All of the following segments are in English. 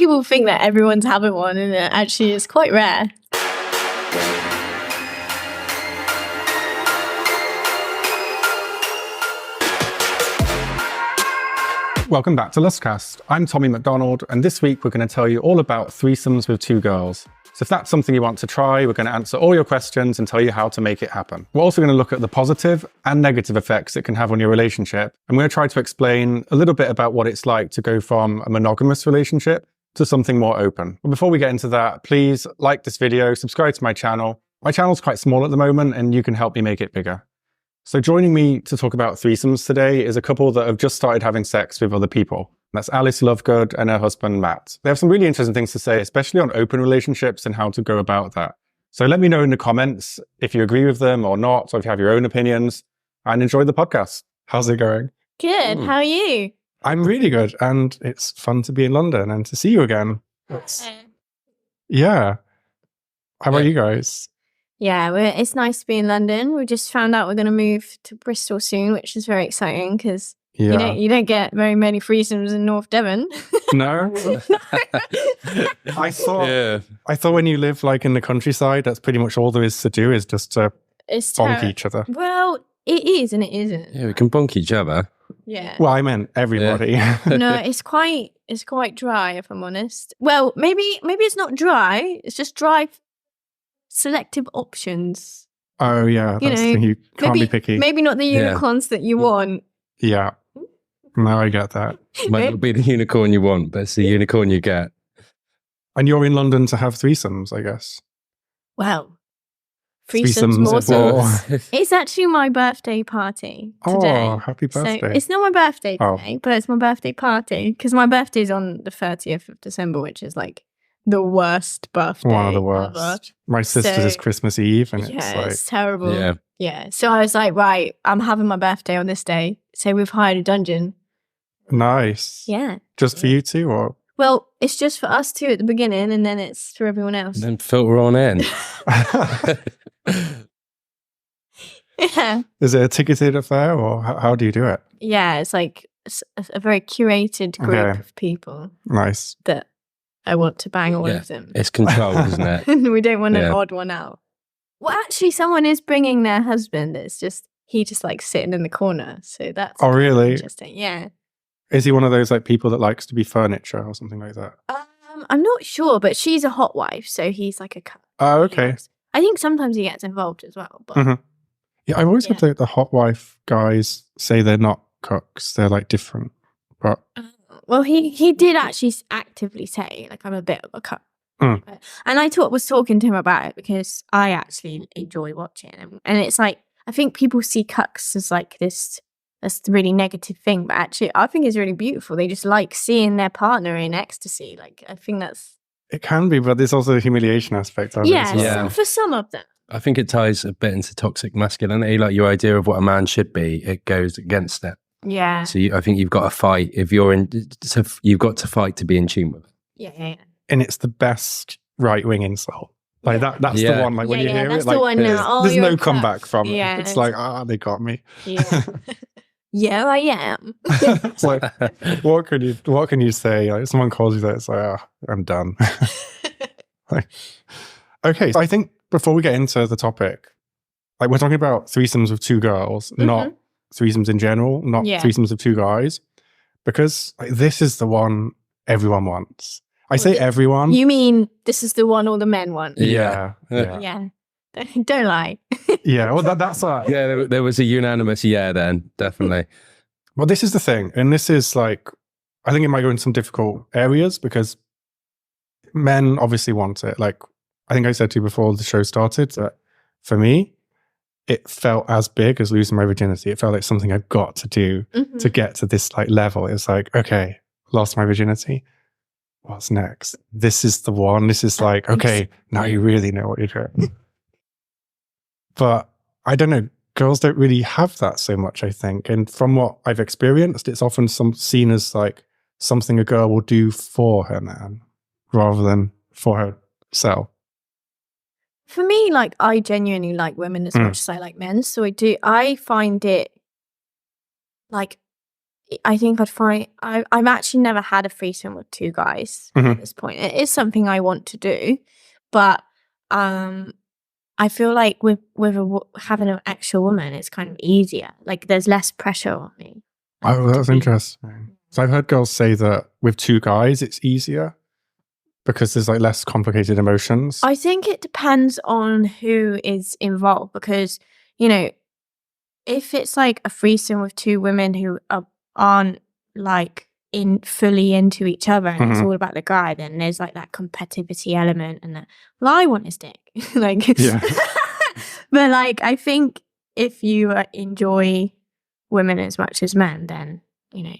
People think that everyone's having one, and it actually is quite rare. Welcome back to LustCast. I'm Tommy McDonald, and this week we're going to tell you all about threesomes with two girls. So if that's something you want to try, we're going to answer all your questions and tell you how to make it happen. We're also going to look at the positive and negative effects it can have on your relationship. And we're going to try to explain a little bit about what it's like to go from a monogamous relationship to something more open. But before we get into that, please like this video, subscribe to my channel. My channel's quite small at the moment, and you can help me make it bigger. So joining me to talk about threesomes today is a couple that have just started having sex with other people. That's Alice Lovegood and her husband, Matt. They have some really interesting things to say, especially on open relationships and how to go about that. So let me know in the comments if you agree with them or not, or if you have your own opinions, and enjoy the podcast. How's it going? Good. How are you? I'm really good, and it's fun to be in London and to see you again. Yeah. How about you guys? Yeah, it's nice to be in London. We just found out we're going to move to Bristol soon, which is very exciting because you don't get very many threesomes in North Devon. No? I thought when you live like in the countryside, that's pretty much all there is to do is just to bonk each other. Well, it is and it isn't. Yeah, we can bonk each other. Yeah. Well, I meant everybody. Yeah. No, it's quite dry, if I'm honest. Well, maybe it's not dry. It's just dry. Selective options. Oh yeah, that's the thing. You can't be picky. Maybe not the unicorns that you want. Yeah. Now I get that. Might not be the unicorn you want, but it's the unicorn you get. And you're in London to have threesomes, I guess. Well, threesomes more so. More. It's actually my birthday party today. Oh, happy birthday. So it's not my birthday today, but it's my birthday party because my birthday is on the 30th of December, which is like the worst birthday. One of the worst. Ever. My sister's is Christmas Eve, and it's terrible. Yeah. Yeah. So I was like, right, I'm having my birthday on this day. So we've hired a dungeon. Nice. Yeah. Just for you two, or? Well, it's just for us two at the beginning, and then it's for everyone else. And then filter on in. Yeah. Is it a ticketed affair, or how do you do it? Yeah, it's like a very curated group of people. Nice. That I want to bang all of them. It's controlled, isn't it? We don't want an odd one out. Well, actually, someone is bringing their husband. It's just, he just like sitting in the corner. So that's really interesting. Yeah. Is he one of those like people that likes to be furniture or something like that? I'm not sure, but she's a hot wife. So he's like a cut. Oh, okay. I think sometimes he gets involved as well. But yeah, I've always heard the hot wife guys say they're not cooks. They're like different. But well, he did actually actively say, like, I'm a bit of a cuck. And I was talking to him about it because I actually enjoy watching him. And it's like, I think people see cucks as like this really negative thing. But actually, I think it's really beautiful. They just like seeing their partner in ecstasy. Like, I think that's... It can be, but there's also a humiliation aspect of it. Yeah, for some of them. I think it ties a bit into toxic masculinity. Like your idea of what a man should be, it goes against it. Yeah. So I think you've got to fight if you're in. So you've got to fight to be in tune with it. Yeah. And it's the best right-wing insult. Like that's the one. Like when you hear that's it, like the one now. there's no comeback from it. Yeah, it's like they got me. Yeah. Yeah, I am. It's like what can you say? Like someone calls you that, it's like I'm done. Like, okay, so I think before we get into the topic, like we're talking about threesomes with two girls, not threesomes in general, not threesomes with two guys, because like, this is the one everyone wants. I say everyone. You mean this is the one all the men want? Yeah. Don't lie. Yeah, well, that's yeah. There was a unanimous then, definitely. Well, this is the thing, and this is like, I think it might go in some difficult areas because men obviously want it. Like I think I said to you before the show started that for me, it felt as big as losing my virginity. It felt like something I've got to do to get to this like level. It's like, okay, lost my virginity. What's next? This is the one. This is like, okay, now you really know what you're doing. But I don't know, girls don't really have that so much, I think. And from what I've experienced, it's often seen as like something a girl will do for her man rather than for herself. For me, like, I genuinely like women as much as I like men. So I find it like, I think I'd find I've actually never had a threesome with two guys at this point. It is something I want to do, but I feel like with having an extra woman, it's kind of easier. Like there's less pressure on me. Oh, that's interesting. So I've heard girls say that with two guys, it's easier because there's like less complicated emotions. I think it depends on who is involved because, you know, if it's like a threesome with two women who aren't like fully into each other and it's all about the guy, then there's like that competitivity element and that, well, I want his dick. Like, but like, I think if you enjoy women as much as men, then, you know,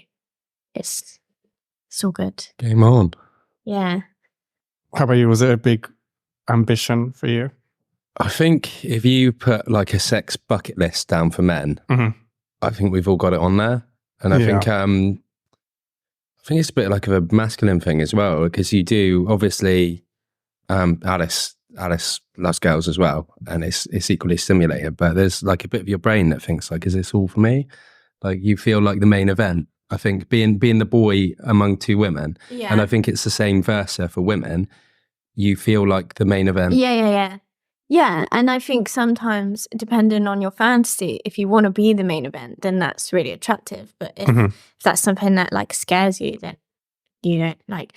it's all good. Game on. Yeah. How about you? Was it a big ambition for you? I think if you put like a sex bucket list down for men, I think we've all got it on there. And I think it's a bit like of a masculine thing as well, because you do obviously Alice loves girls as well, and it's equally stimulating, but there's like a bit of your brain that thinks like, is this all for me? Like you feel like the main event. I think being the boy among two women, and I think it's the same versa for women. You feel like the main event. Yeah, and I think sometimes, depending on your fantasy, if you want to be the main event, then that's really attractive. But if that's something that like scares you, then you don't like.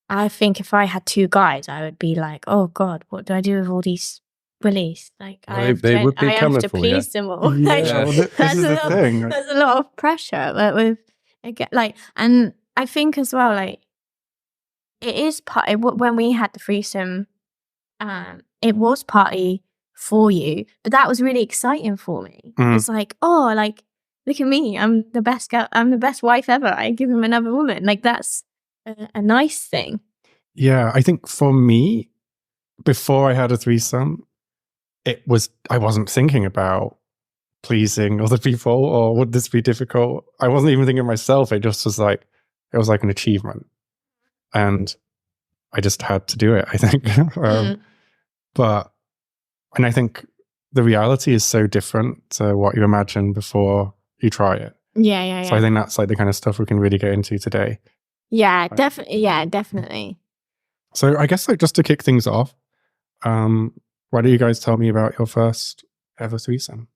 I think if I had two guys, I would be like, oh God, what do I do with all these willies? Like I have to please them all. Like, that's a lot of pressure. But with like, and I think as well, like it is part when we had the threesome. It was partly for you, but that was really exciting for me. It's like, oh, like, look at me. I'm the best girl. I'm the best wife ever. I give him another woman. Like, that's a nice thing. Yeah, I think for me, before I had a threesome, I wasn't thinking about pleasing other people or would this be difficult. I wasn't even thinking of myself. It just was like, it was like an achievement. And I just had to do it, I think. And I think the reality is so different to what you imagine before you try it. Yeah. So I think that's like the kind of stuff we can really get into today. Yeah, definitely. Yeah, definitely. So I guess like just to kick things off, why don't you guys tell me about your first ever threesome?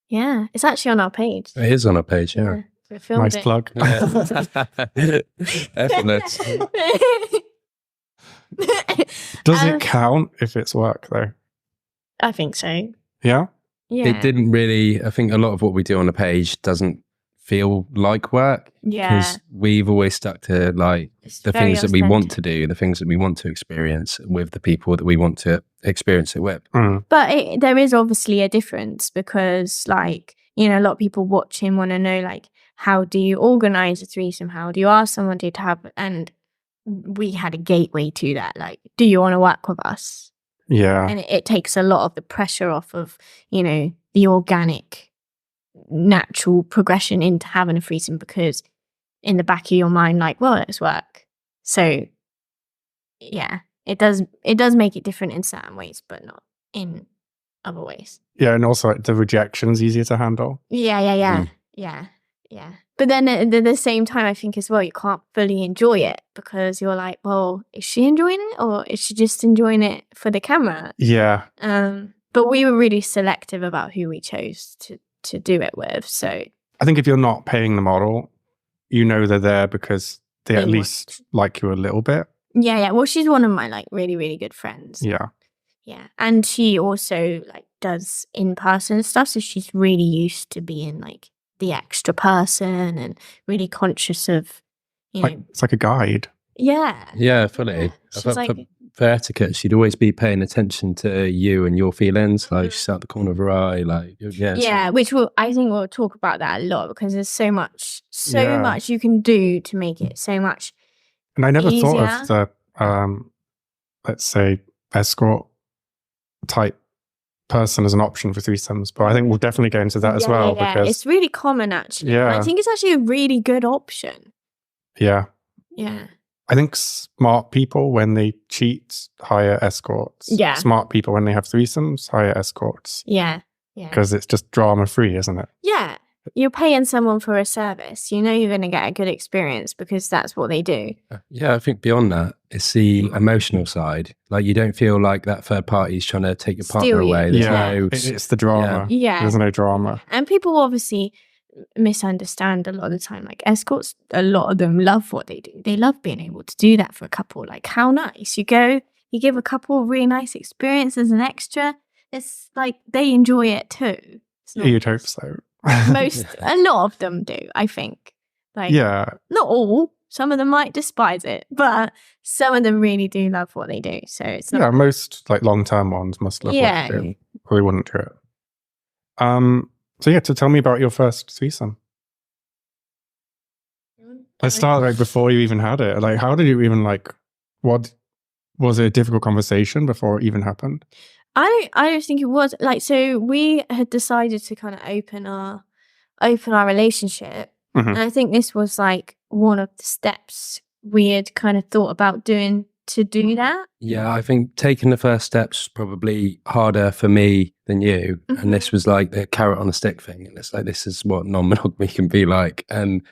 Yeah, it's actually on our page. It is on our page, yeah. We filmed nice it. plug. Effortless. Does it count if it's work though? I think so. Yeah? Yeah. It didn't really, I think a lot of what we do on the page doesn't feel like work. Yeah. Because we've always stuck to like the things that we want to do, the things that we want to experience with the people that we want to experience it with. But there is obviously a difference because like, you know, a lot of people watching want to know like, how do you organize a threesome? How do you ask someone to have, and we had a gateway to that. Like, do you want to work with us? Yeah. And it takes a lot of the pressure off of, you know, the organic, natural progression into having a threesome because in the back of your mind, like, well, let's work. So, yeah, it does make it different in certain ways, but not in other ways. Yeah, and also like, the rejection's easier to handle. Yeah. But then at the same time, I think as well, you can't fully enjoy it because you're like, well, is she enjoying it or is she just enjoying it for the camera? Yeah. But we were really selective about who we chose to do it with. So I think if you're not paying the model, you know they're there because they at least like you a little bit. Yeah. Well, she's one of my like really, really good friends. Yeah. Yeah. And she also like does in-person stuff. So she's really used to being like the extra person and really conscious of, you know. It's like a guide. Yeah. Yeah, fully. For etiquette, she'd always be paying attention to you and your feelings. Like she's out the corner of her eye, like yeah. Which I think we'll talk about that a lot because there's so much you can do to make it so much. And I never easier. thought of the, let's say, escort type person as an option for threesomes, but I think we'll definitely get into that as well. Because it's really common actually. Yeah. I think it's actually a really good option. Yeah. Yeah. I think smart people, when they cheat, hire escorts. Yeah. Smart people, when they have threesomes, hire escorts. Yeah. Because it's just drama free, isn't it? Yeah. you're paying someone for a service. You know you're going to get a good experience because that's what they do. Yeah, I think beyond that, it's the emotional side. Like, you don't feel like that third party is trying to take your partner away. There's it's the drama. Yeah. There's no drama. And people obviously misunderstand a lot of the time. Like, escorts, a lot of them love what they do. They love being able to do that for a couple. Like, how nice. You go, you give a couple a really nice experience as an extra. It's like they enjoy it too. You'd hope so. A lot of them do, I think. Like, not all. Some of them might despise it, but some of them really do love what they do. So it's not. Yeah, most like long-term ones must love what they do. Or they wouldn't do it. So tell me about your first threesome. Let's start like before you even had it. Like, how did you even what was it a difficult conversation before it even happened? I don't think it was. Like, so we had decided to kind of open our relationship. Mm-hmm. And I think this was like one of the steps we had kind of thought about doing to do that. Yeah, I think taking the first steps probably harder for me than you. Mm-hmm. And this was like the carrot on a stick thing. And it's like, this is what non-monogamy can be like. And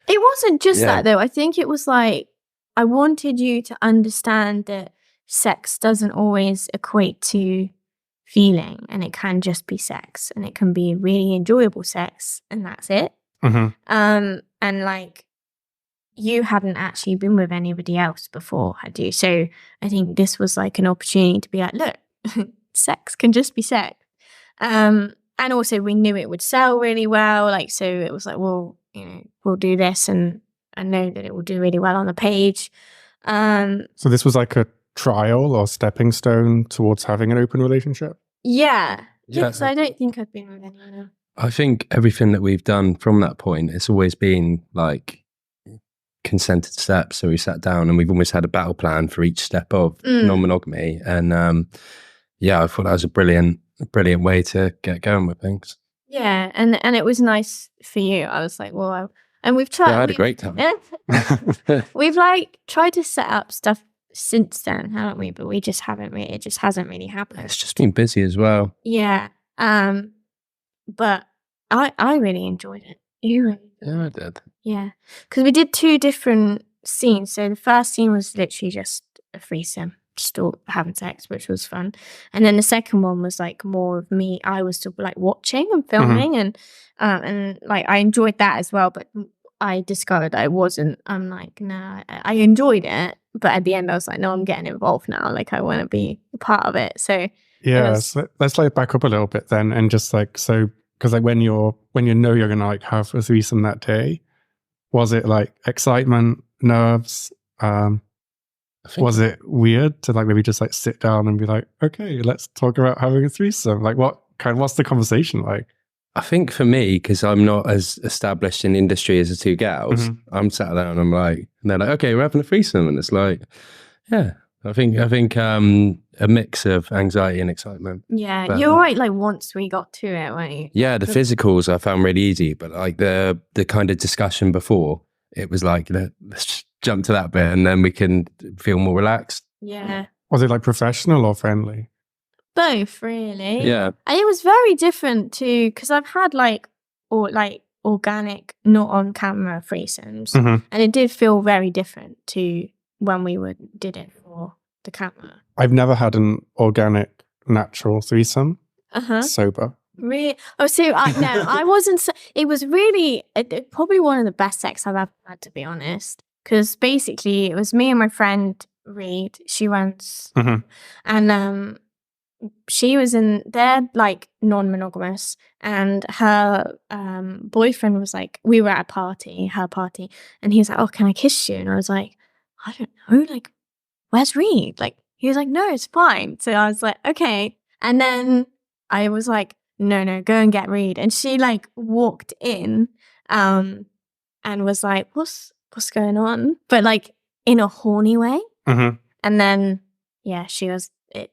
it wasn't just that though. I think it was like, I wanted you to understand that sex doesn't always equate to feeling, and it can just be sex, and it can be really enjoyable sex, and that's it. Mm-hmm. And like, you hadn't actually been with anybody else before, had you? So I think this was like an opportunity to be like, look, sex can just be sex. And also we knew it would sell really well. Like, so it was like, well, we'll do this, and I know that it will do really well on the page. So this was like a trial or stepping stone towards having an open relationship? Yeah. Because I don't think I've been with anyone else. I think everything that we've done from that point, it's always been like consented steps. So we sat down and we've almost had a battle plan for each step of non-monogamy. And I thought that was a brilliant way to get going with things. Yeah, and it was nice for you. I was like, well, and we've tried. Yeah, I had a great time. We've like tried to set up stuff since then, haven't we? But we just haven't really. It just hasn't really happened. It's just been busy as well. Yeah. But I really enjoyed it. You really did. Yeah, I did. Yeah, because we did 2 different scenes. So the first scene was literally just a threesome, just all having sex, which was fun. And then the second one was like more of me. I was still like watching and filming, and like I enjoyed that as well. But I discovered I wasn't. I'm like, nah, I enjoyed it, but at the end I was like, no, I'm getting involved now. Like, I want to be a part of it. So so let's like back up a little bit then, and just like, so because like when you know you're gonna like have a threesome that day, was it like excitement, nerves? Was it weird to like maybe just like sit down and be like, okay, let's talk about having a threesome? Like, what's the conversation like? I think for me, because I'm not as established in the industry as the 2 gals, I'm sat there and I'm like, and they're like, okay, we're having a threesome, and it's like, yeah. I think a mix of anxiety and excitement. Yeah, but you're right. Like, once we got to it, weren't you? Yeah, the physicals I found really easy, but like the kind of discussion before, it was like, let's jump to that bit, and then we can feel more relaxed. Yeah. Was it like professional or friendly? Both, really. Yeah. And it was very different too, because I've had like organic, not on camera threesomes, and it did feel very different to when we did it for the camera. I've never had an organic, natural threesome. Sober. Really? Oh, so I wasn't. It was really probably one of the best sex I've ever had, to be honest. Because basically, it was me and my friend Reed. She runs, and she was they're like non-monogamous, and her boyfriend was like, we were at a party, her party, and he was like, oh, can I kiss you? And I was like, I don't know, like, where's Reed? Like, he was like, no, it's fine. So I was like, okay. And then I was like, no, go and get Reed. And she like walked in and was like, what's going on? But like in a horny way. And then, yeah, it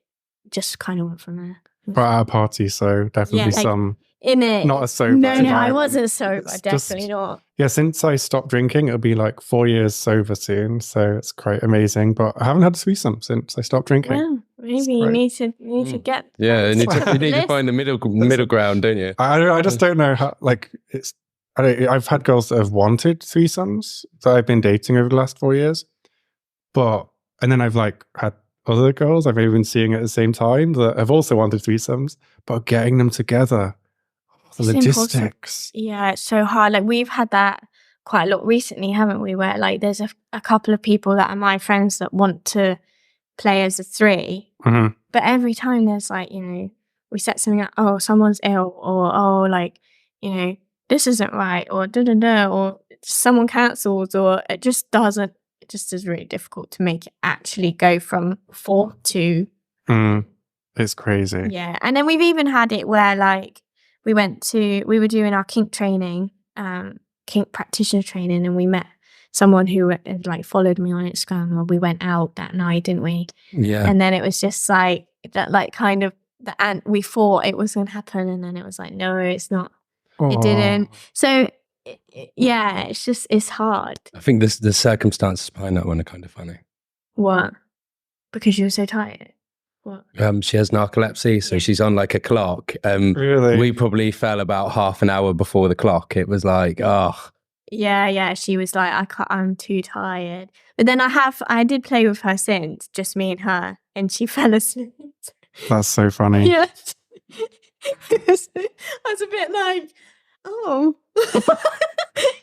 just kind of went from there. But at a party, so definitely some... In it. Not a sober. No, I wasn't sober. Definitely not. Yeah, since I stopped drinking, it'll be like 4 years sober soon. So it's quite amazing. But I haven't had a threesome since I stopped drinking. Yeah, maybe you need to get. Yeah, you need to find the middle ground, don't you? I just don't know how. Like, it's I've had girls that have wanted threesomes that I've been dating over the last 4 years, and then I've like had other girls I've been seeing at the same time that have also wanted threesomes, but getting them together, the logistics. Yeah, it's so hard. Like we've had that quite a lot recently, haven't we? Where like there's a couple of people that are my friends that want to play as a three, but every time there's like, we set something up, oh, someone's ill, or oh, like, this isn't right, or or someone cancels, or it just is really difficult to make it actually go from 4 to. It's crazy. Yeah. And then we've even had it where like we were doing our kink training, kink practitioner training, and we met someone who had like followed me on Instagram, or we went out that night, didn't we? Yeah. And then it was just like that, like kind of we thought it was going to happen, and then it was like, no, it's not. It didn't. So yeah, it's hard. I think the circumstances behind that one are kind of funny. What? Because you were so tired? What? She has narcolepsy, so she's on like a clock. Really? We probably fell about half an hour before the clock. It was like, oh. Yeah. She was like, I'm too tired. But then I did play with her since, just me and her, and she fell asleep. That's so funny. Yeah. I was a bit like, oh,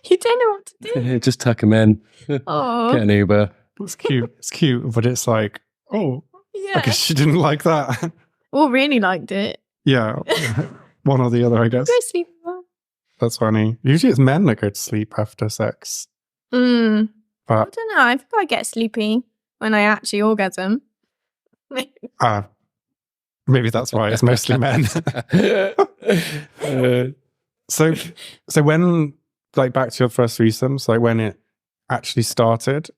you don't know what to do. Just tuck him in. Oh, get an Uber. It's cute. It's cute, but it's like, oh, yeah. I guess she didn't like that. Well, really liked it. Yeah, one or the other, I guess. Go sleep. That's funny. Usually it's men that go to sleep after sex. But I don't know. I think I get sleepy when I actually orgasm. Maybe that's why it's mostly men. So when, like, back to your first threesomes, like when it actually started,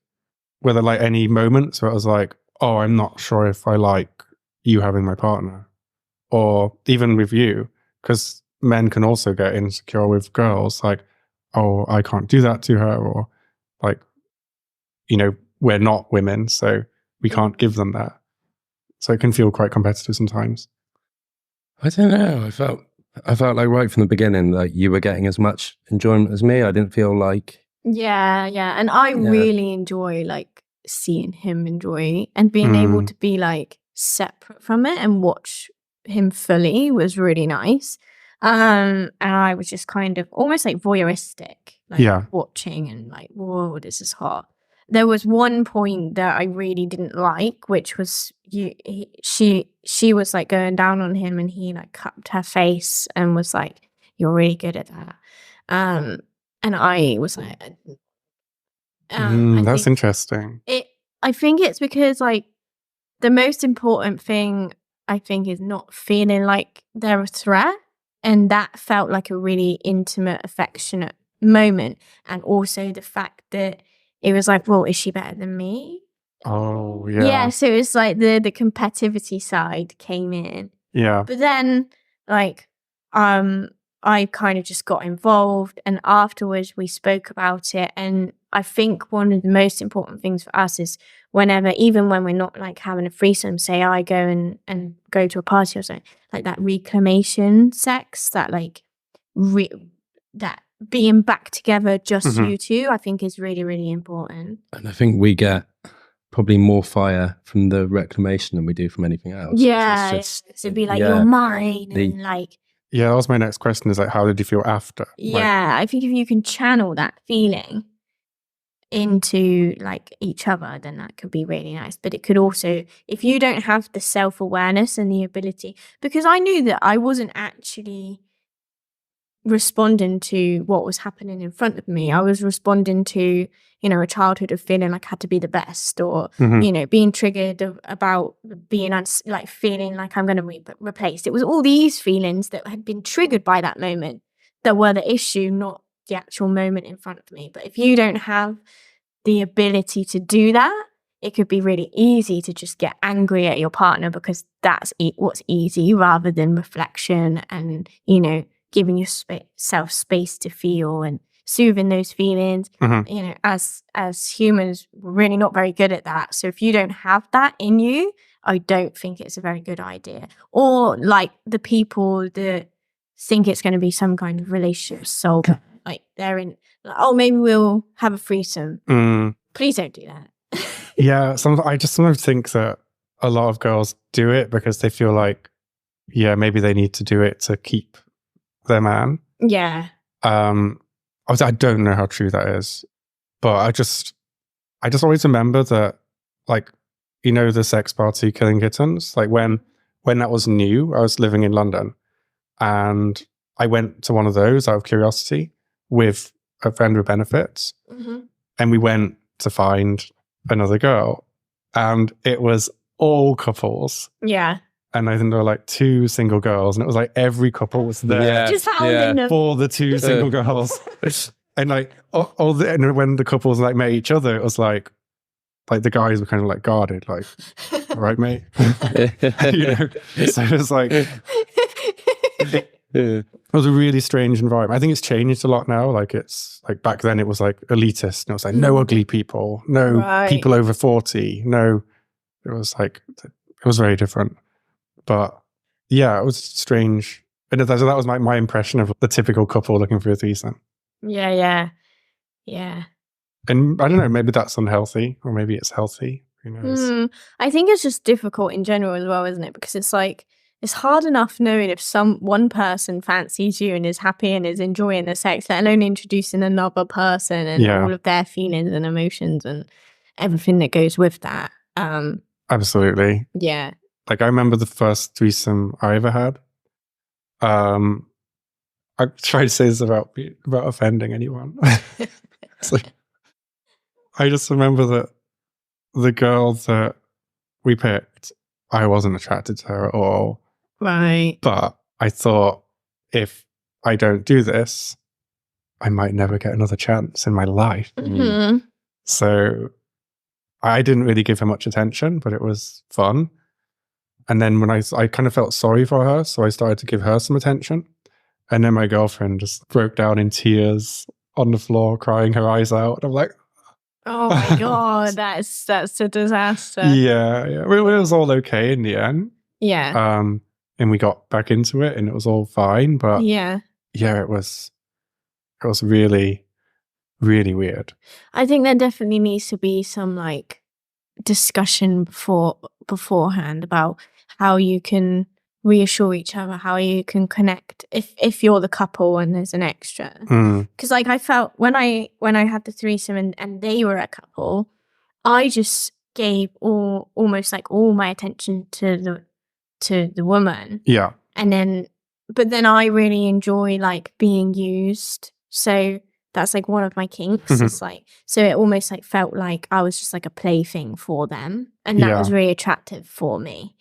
were there like any moments where it was like, oh, I'm not sure if I like you having my partner, or even with you, because men can also get insecure with girls, like, oh, I can't do that to her, or like, we're not women, so we can't give them that. So it can feel quite competitive sometimes. I don't know. I felt like right from the beginning, like you were getting as much enjoyment as me. I didn't feel like. Yeah. And I really enjoy like seeing him enjoy, and being able to be like separate from it and watch him fully was really nice. And I was just kind of almost like voyeuristic, like watching and like, whoa, this is hot. There was one point that I really didn't like, which was she was like going down on him, and he like cupped her face and was like, "You're really good at that." And I was like, that's interesting. I think it's because like the most important thing I think is not feeling like they're a threat, and that felt like a really intimate, affectionate moment, and also the fact that it was like, well, is she better than me? Oh, yeah. Yeah, so it was like the competitivity side came in. Yeah. But then, like, I kind of just got involved, and afterwards we spoke about it. And I think one of the most important things for us is whenever, even when we're not like having a threesome, say I go and go to a party or something, like that reclamation sex, that like that being back together, just you two, I think is really, really important. And I think we get probably more fire from the reclamation than we do from anything else. Yeah, so it'd be like, you're mine, and like. Yeah, that was my next question, is like, how did you feel after? Yeah, I think if you can channel that feeling into like each other, then that could be really nice. But it could also, if you don't have the self-awareness and the ability, because I knew that I wasn't actually responding to what was happening in front of me. I was responding to, a childhood of feeling like I had to be the best, or, being triggered about being like feeling like I'm going to be replaced. It was all these feelings that had been triggered by that moment that were the issue, not the actual moment in front of me. But if you don't have the ability to do that, it could be really easy to just get angry at your partner, because that's what's easy, rather than reflection and, giving yourself space to feel and soothing those feelings. As humans, we're really not very good at that. So if you don't have that in you, I don't think it's a very good idea. Or like the people that think it's going to be some kind of relationship solver, like they're in, like, oh, maybe we'll have a threesome. Please don't do that. Yeah, I just sometimes think that a lot of girls do it because they feel like, yeah, maybe they need to do it to keep their man. Yeah. I don't know how true that is, but I just always remember that, like, you know, the sex party Killing Kittens, like when that was new, I was living in London and I went to one of those out of curiosity with a friend with benefits, and we went to find another girl, and it was all couples. Yeah. And I think there were like 2 single girls, and it was like every couple was there Just hounding them for the 2 single girls. And like and when the couples like met each other, it was like the guys were kind of like guarded, like, all right, mate. You know? So it was like it was a really strange environment. I think it's changed a lot now. Like, it's like back then it was like elitist, and it was like no ugly people, no people over 40, no. It was like, it was very different. But yeah, it was strange. And that was my impression of the typical couple looking for a threesome. Yeah. And I don't know, maybe that's unhealthy, or maybe it's healthy. Who knows? I think it's just difficult in general as well, isn't it? Because it's like, it's hard enough knowing if one person fancies you and is happy and is enjoying the sex, let alone introducing another person and all of their feelings and emotions and everything that goes with that. Absolutely. Yeah. Like, I remember the first threesome I ever had. I try to say this about offending anyone. It's like, I just remember that the girl that we picked, I wasn't attracted to her at all. Right. But I thought, if I don't do this, I might never get another chance in my life. So I didn't really give her much attention, but it was fun. And then when I kind of felt sorry for her, so I started to give her some attention. And then my girlfriend just broke down in tears on the floor, crying her eyes out. And I'm like, oh my God, that's a disaster. Yeah. It was all okay in the end. Yeah. And we got back into it and it was all fine. But yeah, it was really, really weird. I think there definitely needs to be some like discussion beforehand about how you can reassure each other, how you can connect if you're the couple and there's an extra. Because like I felt when I had the threesome and they were a couple, I just gave almost like all my attention to the woman. Yeah. But then I really enjoy like being used. So that's like one of my kinks. It's like, so it almost like felt like I was just like a plaything for them. And that was really attractive for me.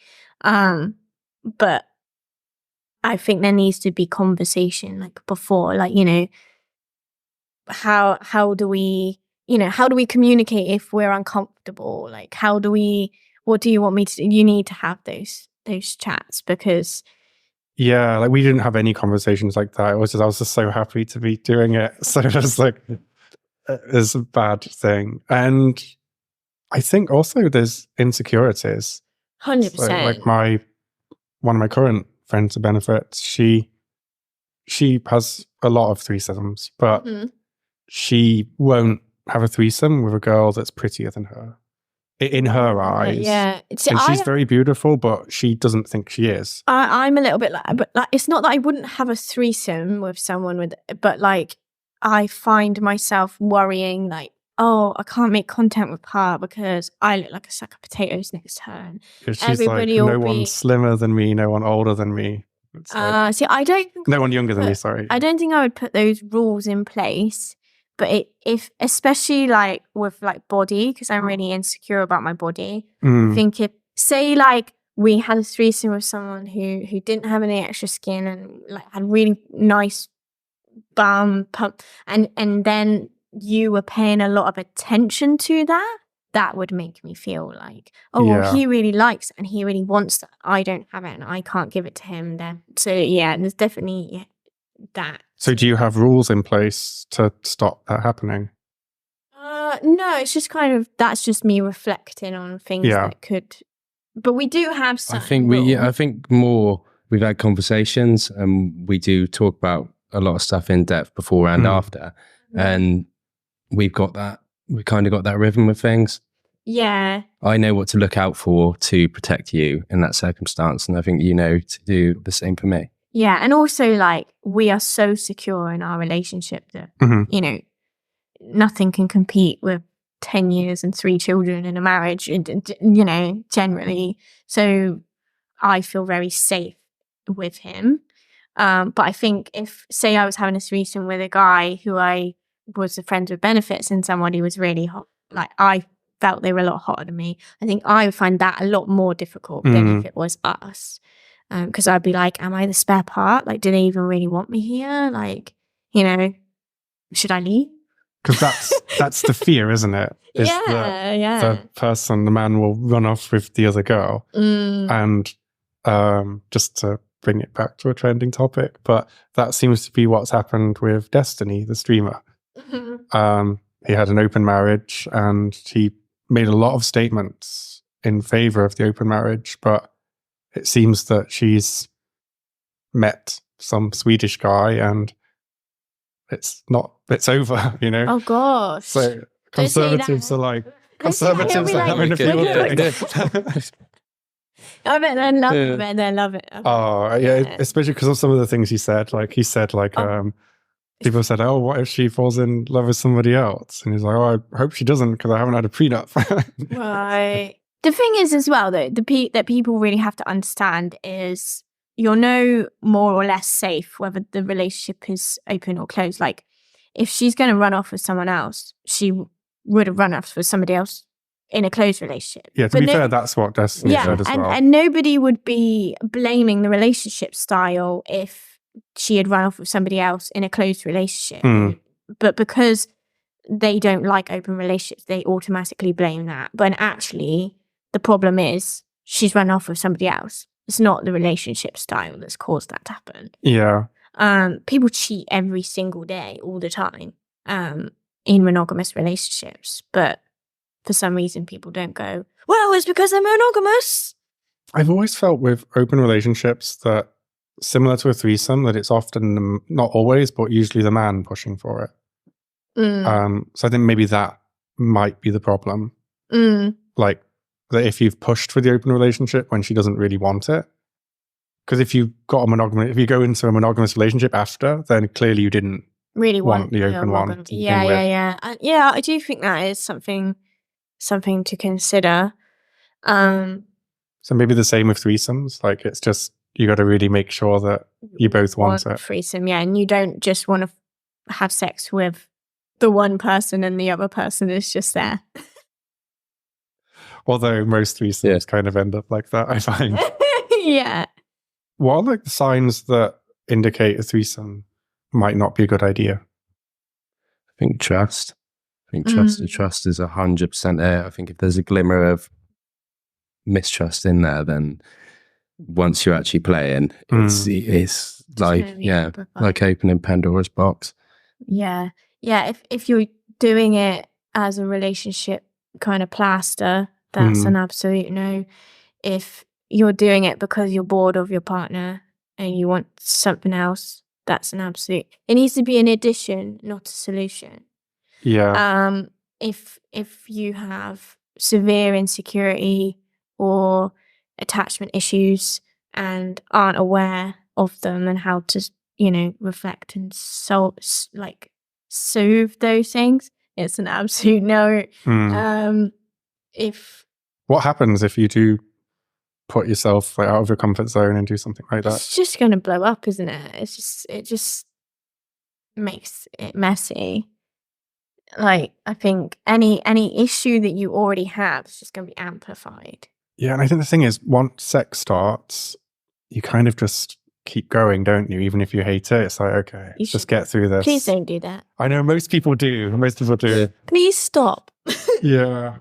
But I think there needs to be conversation like before, like, you know, how do we communicate if we're uncomfortable? Like, what do you want me to do? You need to have those chats because yeah, like we didn't have any conversations like that. I was just so happy to be doing it. So it was like, it's a bad thing. And I think also there's insecurities. 100%. So like one of my current friends with benefits, she has a lot of threesomes, but she won't have a threesome with a girl that's prettier than her. In her eyes. Yeah. And she's very beautiful, but she doesn't think she is. I'm a little bit but like, it's not that I wouldn't have a threesome with someone but like, I find myself worrying like, oh, I can't make content with her because I look like a sack of potatoes next to her. She's everybody like, no one slimmer than me, no one older than me. Like, see, I don't think no one younger than me, sorry. I don't think I would put those rules in place. But if especially like with like body, because I'm really insecure about my body, I think if say like we had a threesome with someone who didn't have any extra skin and like had really nice bum pump, and then you were paying a lot of attention to that would make me feel like, oh, well, he really likes it and he really wants that. I don't have it and I can't give it to him then. So yeah, there's definitely that. So do you have rules in place to stop that happening? No, it's just kind of, that's just me reflecting on things that could, but we do have some. I think more we've had conversations and we do talk about a lot of stuff in depth before and after. And we've got that, we kind of got that rhythm with things. Yeah. I know what to look out for to protect you in that circumstance. And I think you know to do the same for me. Yeah. And also, like, we are so secure in our relationship that, you know, nothing can compete with 10 years and 3 children in a marriage, you know, generally. So I feel very safe with him. But I think if, say, I was having a threesome with a guy who I was a friend with benefits and somebody was really hot, like I felt they were a lot hotter than me, I think I would find that a lot more difficult than if it was us. Because I'd be like, am I the spare part? Like, do they even really want me here? Like, you know, should I leave? Because that's the fear, isn't it? Is the person, the man will run off with the other girl. And just to bring it back to a trending topic, but that seems to be what's happened with Destiny, the streamer. He had an open marriage and he made a lot of statements in favor of the open marriage, but it seems that she's met some Swedish guy and it's over, you know? Oh gosh. So conservatives are like, conservatives are having a field day. I bet they love it. I bet they love it. Oh, yeah, especially because of some of the things he said. Like, people said, oh, what if she falls in love with somebody else? And he's like, oh, I hope she doesn't because I haven't had a prenup. Right. The thing is as well, though, that people really have to understand is you're no more or less safe whether the relationship is open or closed. Like, if she's going to run off with someone else, she would have run off with somebody else in a closed relationship. Yeah, to be fair, that's what Destiny said as well. And nobody would be blaming the relationship style if she had run off with somebody else in a closed relationship. But because they don't like open relationships, they automatically blame that. But actually, the problem is she's run off with somebody else. It's not the relationship style that's caused that to happen. Yeah. People cheat every single day, all the time, in monogamous relationships. But for some reason, people don't go, well, it's because they're monogamous. I've always felt with open relationships that, similar to a threesome, that it's often, not always, but usually the man pushing for it. So I think maybe that might be the problem. Like, that if you've pushed for the open relationship when she doesn't really want it. Because if you go into a monogamous relationship after, then clearly you didn't really want the open one. Yeah. I do think that is something to consider. So maybe the same with threesomes. Like, it's just, you got to really make sure that you both want it. Threesome, yeah. And you don't just want to have sex with the one person and the other person is just there. Although most threesomes kind of end up like that, I find. Yeah. What are like the signs that indicate a threesome might not be a good idea? I think trust. Trust is 100% there. I think if there's a glimmer of mistrust in there, then once you're actually playing, it's like, like opening Pandora's box. Yeah. If you're doing it as a relationship kind of plaster, that's an absolute no. If you're doing it because you're bored of your partner and you want something else, that's an absolute. It needs to be an addition, not a solution. Yeah. If you have severe insecurity or attachment issues and aren't aware of them and how to, reflect and soothe those things, it's an absolute no. What happens if you do put yourself out of your comfort zone and do something like that? It's just going to blow up, isn't it? It just makes it messy. Like, I think any issue that you already have is just going to be amplified. Yeah, and I think the thing is, once sex starts, you kind of just keep going, don't you? Even if you hate it, it's like, okay, just get through this. Please don't do that. I know most people do. Please stop. Yeah.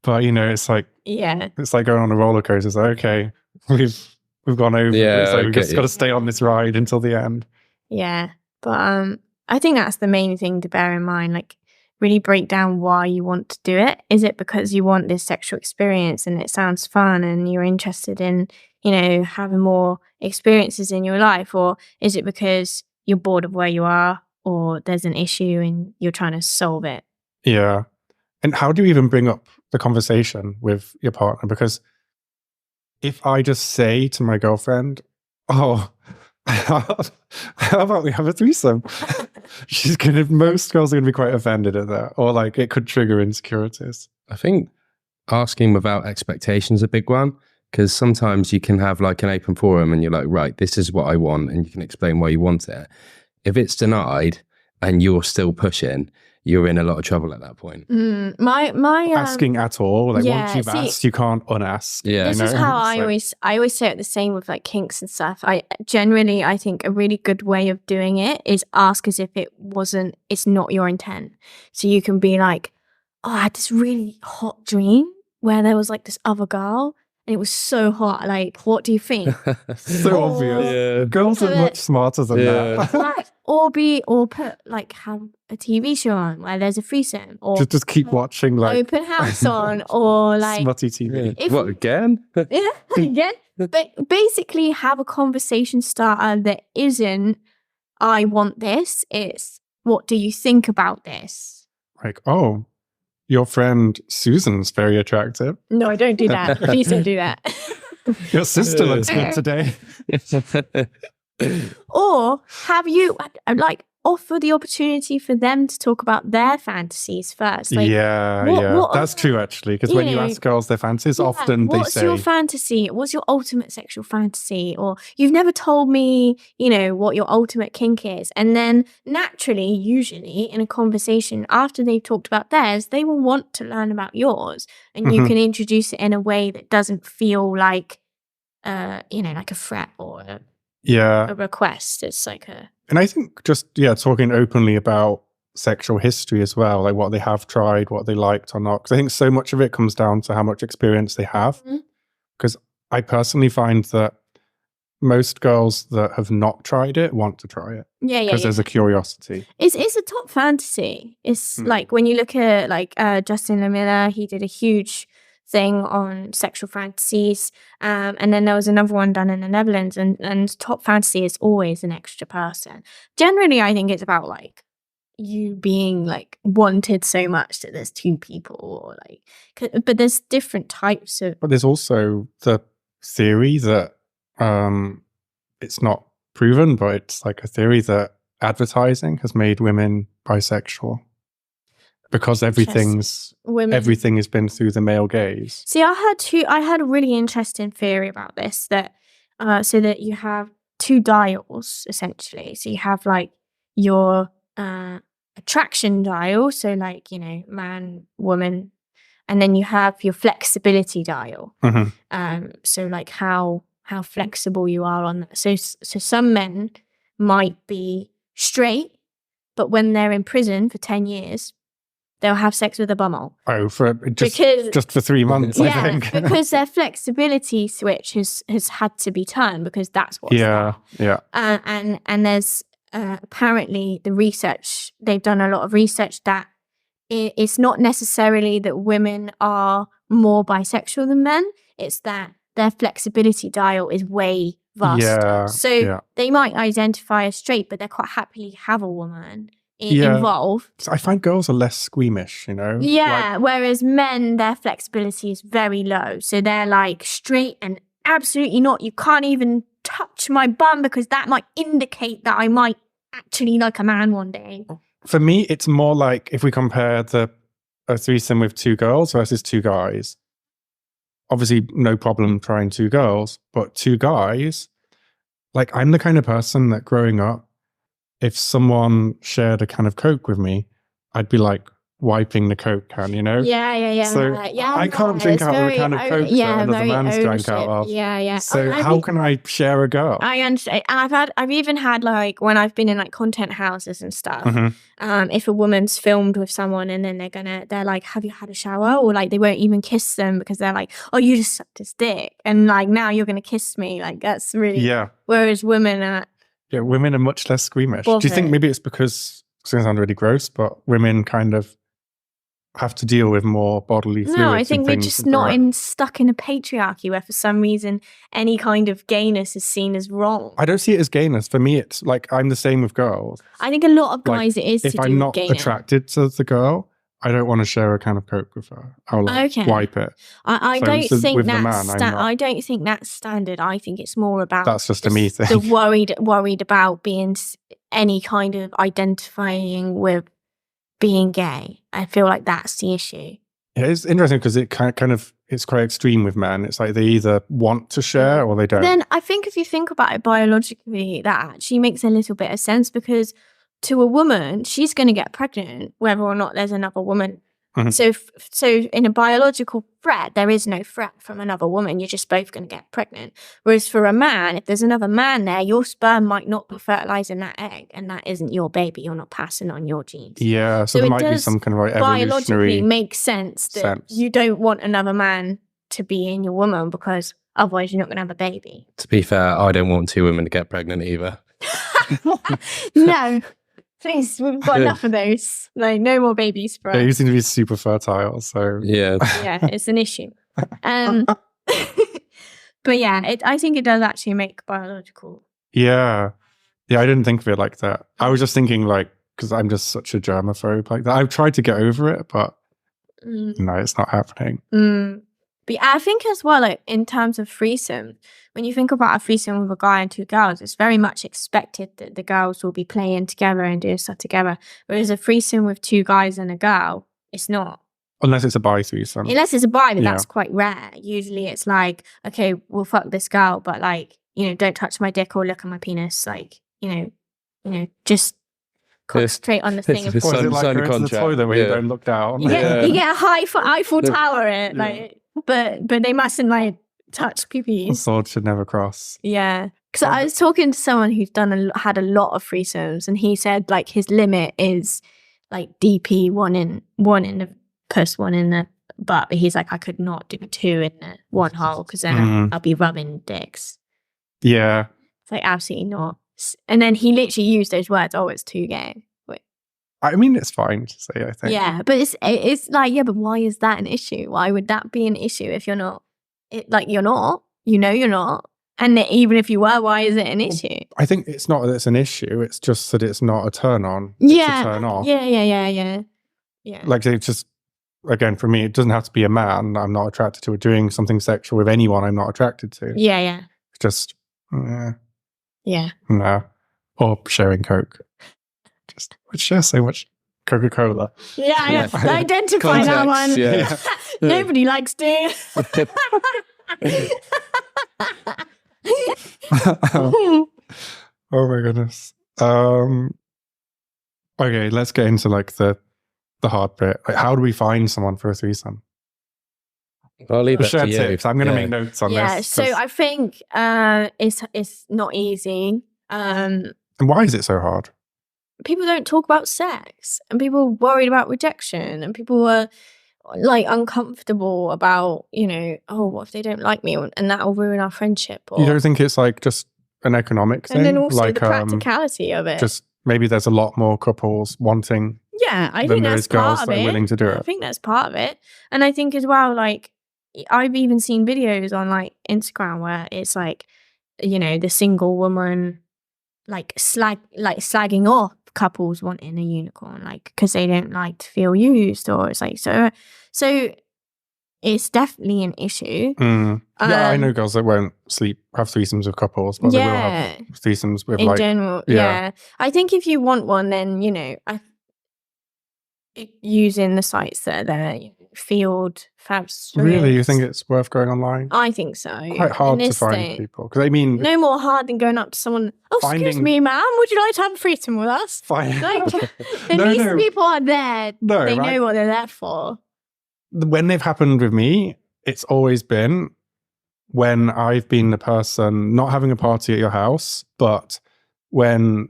But, it's like, it's like going on a roller coaster. It's like, okay, we've gone over. Yeah, it's like, we've just got to stay on this ride until the end. Yeah. But I think that's the main thing to bear in mind. Like, really break down why you want to do it. Is it because you want this sexual experience and it sounds fun and you're interested in having more experiences in your life? Or is it because you're bored of where you are, or there's an issue and you're trying to solve it? Yeah. And how do you even bring up the conversation with your partner? Because if I just say to my girlfriend, oh, how about we have a threesome? Most girls are going to be quite offended at that. Or like it could trigger insecurities. I think asking without expectations is a big one, because sometimes you can have like an open forum and you're like, right, this is what I want, and you can explain why you want it. If it's denied and you're still pushing, you're in a lot of trouble at that point. My asking at all, like once you've asked, you can't unask. Yeah, this is how I always say it the same with like kinks and stuff. I think a really good way of doing it is ask as if it's not your intent. So you can be like, oh, I had this really hot dream where there was like this other girl. And it was so hot. Like, what do you think? So obvious. Yeah. Girls are much smarter than that. Like, or put like have a TV show on where there's a threesome, or just keep watching like Open House on, or like smutty TV. Yeah. What again? Yeah, again. But basically, have a conversation starter that isn't "I want this." It's "What do you think about this?" Like, oh, your friend Susan's very attractive. No, don't do that. Please don't do that. Your sister looks good today. Or have you like offer the opportunity for them to talk about their fantasies first? Like, that's true actually. Because when you ask girls their fantasies, often they say, "What's your fantasy? What's your ultimate sexual fantasy?" Or "You've never told me, what your ultimate kink is." And then naturally, usually in a conversation after they've talked about theirs, they will want to learn about yours, and you can introduce it in a way that doesn't feel like, like a threat or a request. It's like a. And I think just, talking openly about sexual history as well, like what they have tried, what they liked or not. Because I think so much of it comes down to how much experience they have. Because I personally find that most girls that have not tried it want to try it. Because there's a curiosity. It's a top fantasy. It's like when you look at like Justin Lamilla, he did a huge thing on sexual fantasies, and then there was another one done in the Netherlands, and top fantasy is always an extra person. Generally, I think it's about like you being like wanted so much that there's two people, or like, but there's different types of. But there's also the theory that it's not proven, but it's like a theory that advertising has made women bisexual. Because everything has been through the male gaze. See, I had a really interesting theory about this, that so that you have two dials essentially. So you have like your attraction dial, so like man, woman, and then you have your flexibility dial. So like how flexible you are on that. So some men might be straight, but when they're in prison for 10 years. They'll have sex with a bumhole. Oh, just for 3 months, I think. Because their flexibility switch has had to be turned, because that's what's there. And there's apparently the research, they've done a lot of research that it's not necessarily that women are more bisexual than men. It's that their flexibility dial is way vaster. They might identify as straight, but they're quite happily have a woman involved. I find girls are less squeamish, whereas men, their flexibility is very low, so they're like straight and absolutely not, you can't even touch my bum because that might indicate that I might actually like a man one day. For me, it's more like if we compare a threesome with two girls versus two guys, obviously no problem trying two girls, but two guys, like I'm the kind of person that growing up, if someone shared a can of Coke with me, I'd be like wiping the Coke can, So I can't drink out of a can of Coke that another man's drank out of. So how can I share a girl? I understand. And I've even had like when I've been in like content houses and stuff, if a woman's filmed with someone and then they're like, have you had a shower? Or like they won't even kiss them because they're like, oh, you just sucked his dick. And like now you're going to kiss me. Like that's really, whereas women are. Yeah, women are much less squeamish. Do you think maybe it's because, it's going to sound really gross, but women kind of have to deal with more bodily fluids. No, I think and we're things just and not stuck in a patriarchy where for some reason any kind of gayness is seen as wrong. I don't see it as gayness. For me, it's like I'm the same with girls. I think a lot of guys Like, it is if to do I'm with not gayness. attracted to the girl, I don't want to share a can of Coke with her. I'll wipe it. I So don't think with the that's man, I'm not. I don't think that's standard. I think it's more about That's just a me thing. the worried about being any kind of identifying with being gay. I feel like that's the issue. Yeah, it's interesting because it kind of it's quite extreme with men. It's like they either want to share or they don't. Then I think if you think about it biologically, that actually makes a little bit of sense because to a woman, she's going to get pregnant whether or not there's another woman. So in a biological threat, there is no threat from another woman. You're just both going to get pregnant. Whereas for a man, if there's another man there, your sperm might not be fertilizing that egg, and that isn't your baby. You're not passing on your genes. Yeah, so there might be some kind of like evolutionary biologically makes sense that you don't want another man to be in your woman because otherwise you're not going to have a baby. To be fair, I don't want 2 women to get pregnant either. No. Please, we've got enough of those. Like, no more babies for us. Yeah, you seem to be super fertile, so yeah, it's an issue. But yeah, I think it does actually make biological. Yeah, I didn't think of it like that. I was just thinking like because I'm just such a germaphobe like that. I've tried to get over it, but no, it's not happening. But I think as well, like in terms of threesome, when you think about a threesome with a guy and 2 girls, it's very much expected that the girls will be playing together and doing stuff together. Whereas a threesome with 2 guys and a girl, it's not. Unless it's a bi threesome. Unless it's a bi, but that's quite rare. Usually it's like, okay, we'll fuck this girl, but like, don't touch my dick or look at my penis. Like, just concentrate on the thing. Or is it like going to the toilet where you don't look down? You get a high Eiffel Tower it, like, but they mustn't like touch pee-pees. The sword should never cross. Yeah, because I was talking to someone who's had a lot of threesomes, and he said like his limit is like DP one in the puss, 1 in the butt. But he's like, I could not do 2 in the one hole because then I'll be rubbing dicks. Yeah, it's like absolutely not. And then he literally used those words. Oh, it's too gay. I mean, it's fine to say, I think. Yeah, but it's like, yeah, but why is that an issue? Why would that be an issue if you're not? You're not. You're not. And even if you were, why is it an issue? I think it's not that it's an issue. It's just that it's not a turn on. Yeah. It's a turn off. Yeah. Like they just, again, for me, it doesn't have to be a man I'm not attracted to or doing something sexual with anyone I'm not attracted to. Yeah. It's just, yeah. No. Or sharing Coke. Just would share so much Coca-Cola. Yeah, I identify that one. Yeah. Nobody likes to. Oh my goodness. Okay, let's get into like the hard bit. Like, how do we find someone for a threesome? I'll leave that share to you. tips. I'm going to make notes on this. Yeah, so I think it's not easy. And why is it so hard? People don't talk about sex, and people are worried about rejection, and people are like uncomfortable about, oh, what if they don't like me, and that will ruin our friendship. Or, you don't think it's like just an economic thing? And then also like, the practicality of it. Just maybe there's a lot more couples wanting. Yeah, I think that's girls part of that are it. willing to do it. I think that's part of it, and I think as well, like I've even seen videos on like Instagram where it's like, the single woman like slagging off couples wanting a unicorn, like because they don't like to feel used, or it's like so it's definitely an issue. Yeah, I know girls that won't have threesomes with couples, but they will have threesomes with in general. Yeah, I think if you want one, then using the sites that are there, Field, Fabs. Really, you think it's worth going online? I think so. Quite hard to find people because no more hard than going up to someone. Oh, excuse me, ma'am, would you like to have a threesome with us? At least people are there. They know what they're there for. When they've happened with me, it's always been when I've been the person not having a party at your house, but when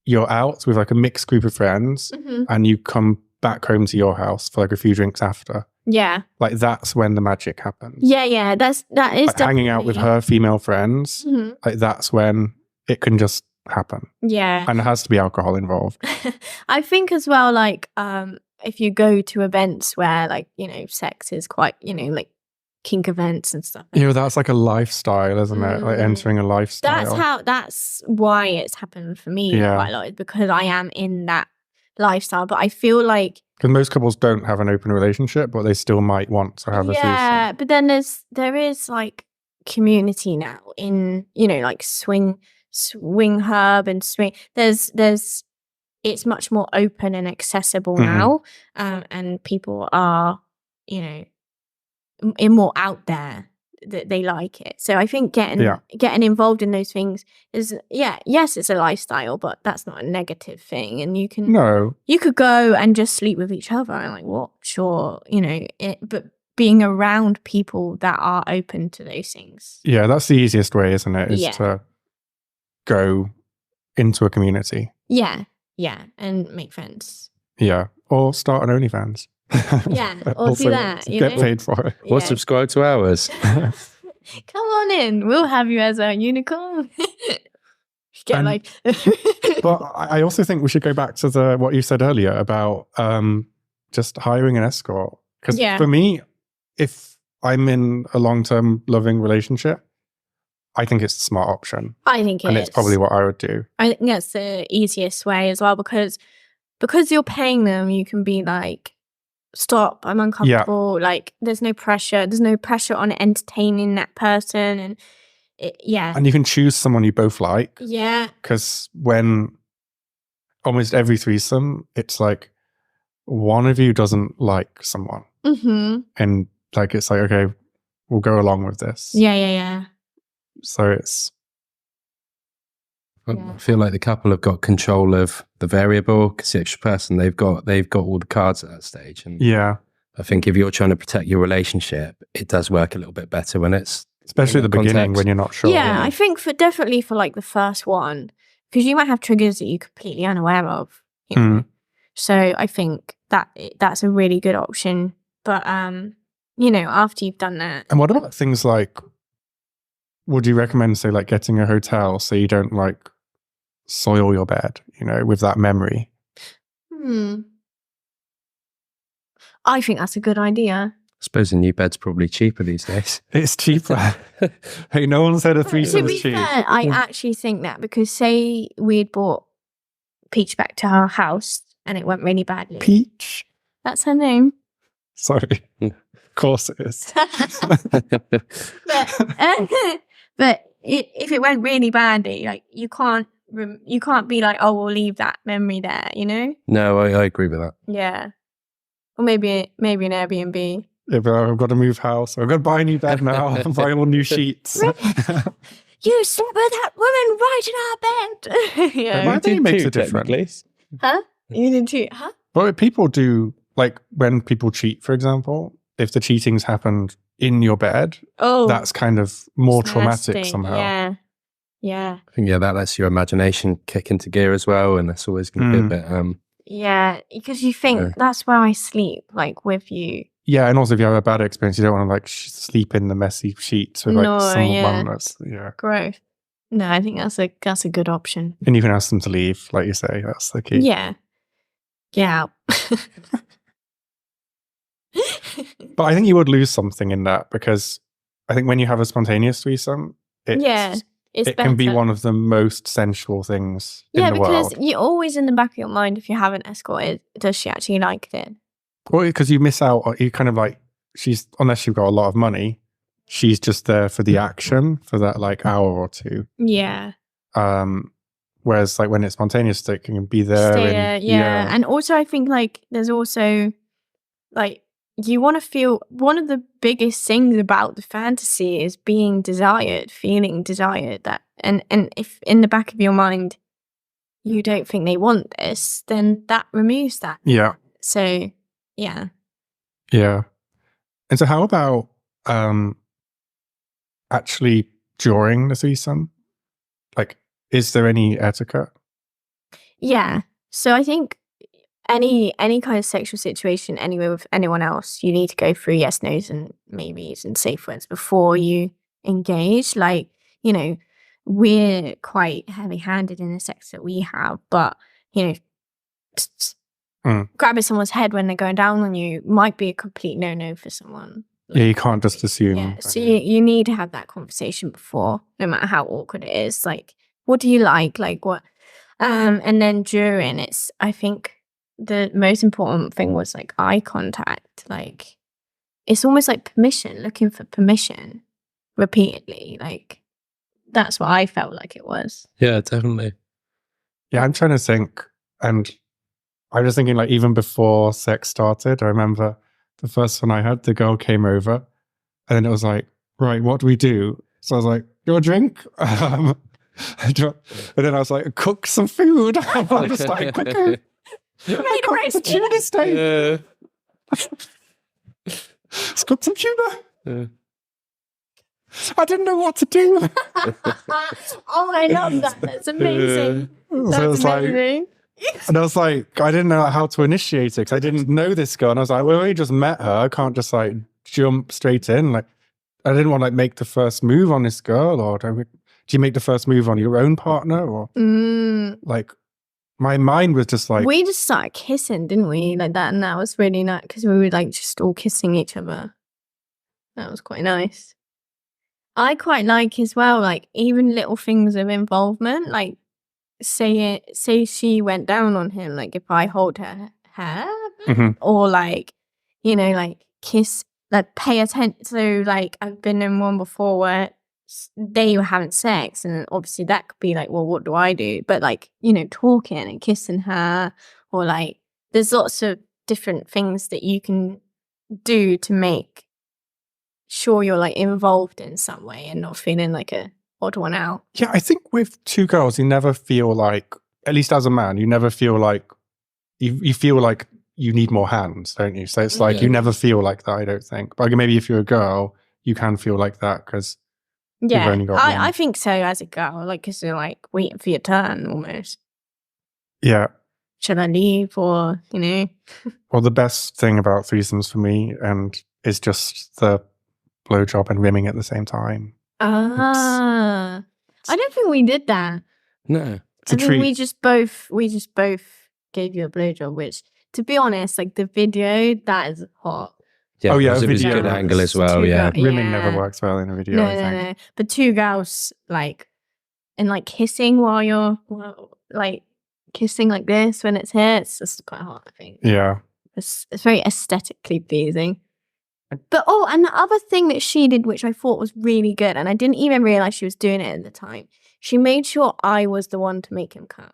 you're out with like a mixed group of friends and you come back home to your house for like a few drinks after. Yeah. Like that's when the magic happens. Yeah. That is like hanging out with her female friends. Like that's when it can just happen. Yeah. And there has to be alcohol involved. I think as well, like, if you go to events where like, you know, sex is quite, you know, like kink events and stuff. Yeah, that's like a lifestyle, isn't it? Like entering a lifestyle. That's why it's happened for me Yeah. quite a lot, is because I am in that lifestyle. But I feel like, because most couples don't have an open relationship, but they still might want to have a threesome. yeah, but then there is like community now in, you know, like swing hub and swing. There's it's much more open and accessible now, and people are, you know, more out there that they like it. So I think getting involved in those things is, yes, it's a lifestyle, but that's not a negative thing. And you could go and just sleep with each other and like, what? Sure, you know, but being around people that are open to those things. Yeah, that's the easiest way, isn't it? Is to go into a community. Yeah, and make friends. Yeah, or start an OnlyFans. Yeah, or do that. Get paid for it. Or subscribe to ours. Come on in. We'll have you as a unicorn. But I also think we should go back to what you said earlier about just hiring an escort. Because for me, if I'm in a long-term loving relationship, I think it's a smart option. I think it is. And it's probably what I would do. I think that's the easiest way as well, because you're paying them, you can be like, stop, I'm uncomfortable. Like, there's no pressure. There's no pressure on entertaining that person. And and you can choose someone you both like. Yeah. Because when almost every threesome, it's like one of you doesn't like someone. And like, it's like, okay, we'll go along with this. Yeah. So it's... I feel like the couple have got control of the variable, because the extra person, they've got all the cards at that stage. And I think if you're trying to protect your relationship, it does work a little bit better when it's, especially at the beginning when you're not sure. Yeah, I think definitely for like the first one, because you might have triggers that you're completely unaware of. You know? So I think that's a really good option. But you know, after you've done that. And what about things like, would you recommend, say, like getting a hotel so you don't like soil your bed, you know, with that memory? I think that's a good idea. I suppose a new bed's probably cheaper these days. It's cheaper. Hey, no one said a threesome is cheap. Fair, I actually think that, because say we'd brought Peach back to our house and it went really badly. Peach? That's her name. Sorry. Of course it is. But if it went really badly, like you can't be like, oh, we'll leave that memory there, you know? No, I agree with that. Yeah. Or maybe an Airbnb. Yeah, but I've got to move house. I've got to buy a new bed now and buy all new sheets. You slept with that woman right in our bed. Yeah. I think it makes a difference. Huh? You did too? Huh? But people do, like when people cheat, for example, if the cheating's happened in your bed, that's kind of more traumatic somehow. Yeah. I think that lets your imagination kick into gear as well, and that's always going to be a bit yeah, because you think that's where I sleep, like with you. Yeah, and also if you have a bad experience, you don't want to like sleep in the messy sheets with like someone that's gross. No, I think that's a good option. And you can ask them to leave, like you say. That's the key. Yeah. But I think you would lose something in that, because I think when you have a spontaneous threesome, it can be one of the most sensual things in the world. Yeah, because you're always in the back of your mind, if you have an escort, does she actually like it? Well, because you miss out, you kind of like, unless you've got a lot of money, she's just there for the action for that like hour or two. Yeah. Whereas like when it's spontaneous, it can be there. Yeah. And also I think like there's also like, you want to feel, one of the biggest things about the fantasy is being desired, feeling desired. That and if in the back of your mind you don't think they want this, then that removes that. Yeah. So yeah. And so how about actually during the threesome? Like, is there any etiquette? Yeah. So I think any kind of sexual situation anywhere with anyone else, you need to go through yes, no's and maybes and safe words before you engage. Like, you know, we're quite heavy-handed in the sex that we have, but, you know, grabbing someone's head when they're going down on you might be a complete no-no for someone. Yeah, you can't just assume. Yeah, so you need to have that conversation before, no matter how awkward it is. Like, what do you like? Like, what? And then during, I think the most important thing was like eye contact. Like, it's almost like permission, looking for permission repeatedly. Like, that's what I felt like it was. Yeah, definitely. Yeah, I'm trying to think, and I was thinking, like, even before sex started, I remember the first one I had, the girl came over, and then it was like, right, what do we do? So I was like, you want a drink? And then I was like, cook some food. I was like, quicker. Made a roast tuna steak. Let's cook some tuna. I didn't know what to do. Oh, I love that. That's amazing. That's amazing. And I was like, I didn't know how to initiate it because I didn't know this girl. And I was like, well, we just met her. I can't just like jump straight in. Like, I didn't want to like make the first move on this girl. Or do you make the first move on your own partner? Or like, my mind was just like, we just started kissing, didn't we? Like that, and that was really nice because we were like just all kissing each other. That was quite nice. I quite like as well, like even little things of involvement, like say she went down on him, like if I hold her hair or like, you know, like kiss, like pay attention. So like I've been in one before where they were having sex and obviously that could be like, well, what do I do? But like, you know, talking and kissing her, or like there's lots of different things that you can do to make sure you're like involved in some way and not feeling like a odd one out. Yeah, I think with two girls, you never feel like, at least as a man, you never feel like, you feel like you need more hands, don't you? So it's like, you never feel like that, I don't think. But maybe if you're a girl, you can feel like that because you've only got one. I think so as a girl, like, because you're like waiting for your turn almost. Yeah. Should I leave or, you know? Well, the best thing about threesomes for me is just the blowjob and rimming at the same time. I don't think we did that. No. I think we just both gave you a blowjob, which, to be honest, like the video, that is hot. Yeah, oh yeah, it was a good angle as well. Yeah, rimming never works well in a video. No. But two girls like and like kissing while you're like kissing like this when it's here, it's just quite hot. I think. Yeah, it's very aesthetically pleasing. But and the other thing that she did, which I thought was really good, and I didn't even realize she was doing it at the time, she made sure I was the one to make him come.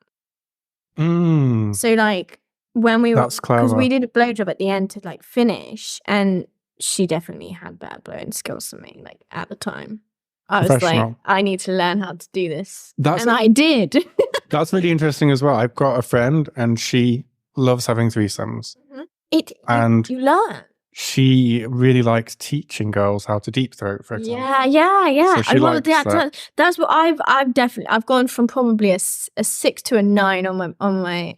So like when we were, because we did a blowjob at the end to like finish, and she definitely had better blowing skills than me. Like at the time, I was like, I need to learn how to do this, and I did. That's really interesting as well. I've got a friend, and she loves having threesomes. And you learn. She really likes teaching girls how to deep throat, for example. Yeah. So I love that. That's what I've gone from probably a 6 to a 9 on my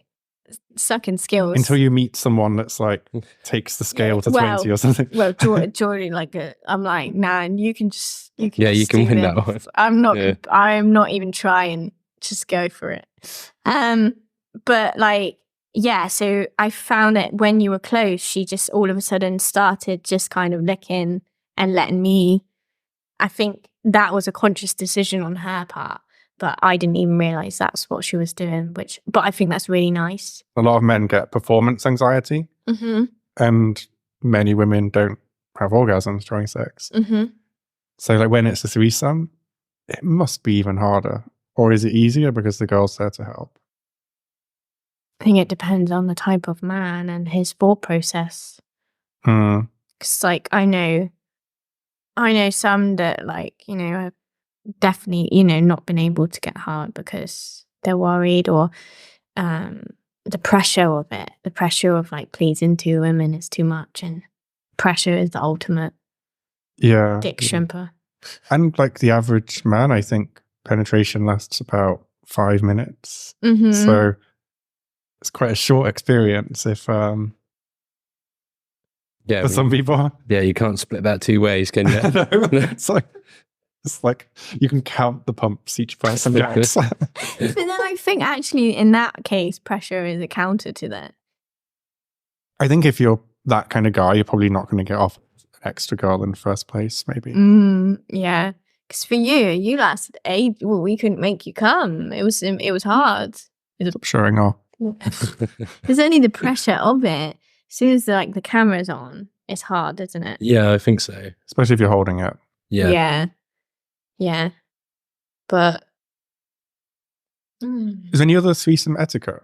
sucking skills until you meet someone that's like takes the scale to 20 or something. Well, Jordan, like I'm like, nah, you can win that one. I'm not even trying. Just go for it. But like. Yeah, so I found that when you were close, she just all of a sudden started just kind of licking and letting me. I think that was a conscious decision on her part, but I didn't even realize that's what she was doing. But I think that's really nice. A lot of men get performance anxiety, and many women don't have orgasms during sex. So, like when it's a threesome, it must be even harder, or is it easier because the girl's there to help? I think it depends on the type of man and his thought process. Because, like, I know some that, like, you know, have definitely, you know, not been able to get hard because they're worried, or the pressure of it, the pressure of like pleasing two women is too much, and pressure is the ultimate dick shrimper. And like the average man, I think penetration lasts about 5 minutes. So it's quite a short experience if for some people. Yeah, you can't split that 2 ways, can you? No, it's like you can count the pumps each person gets. But then I think actually in that case, pressure is a counter to that. I think if you're that kind of guy, you're probably not going to get off an extra girl in the first place, maybe. Yeah. Because for you lasted ages. Well, we couldn't make you come. It was hard. Showing off. There's only the pressure of it. As soon as the camera's on, it's hard, isn't it? Yeah, I think so. Especially if you're holding it. Yeah. But is there any other threesome etiquette?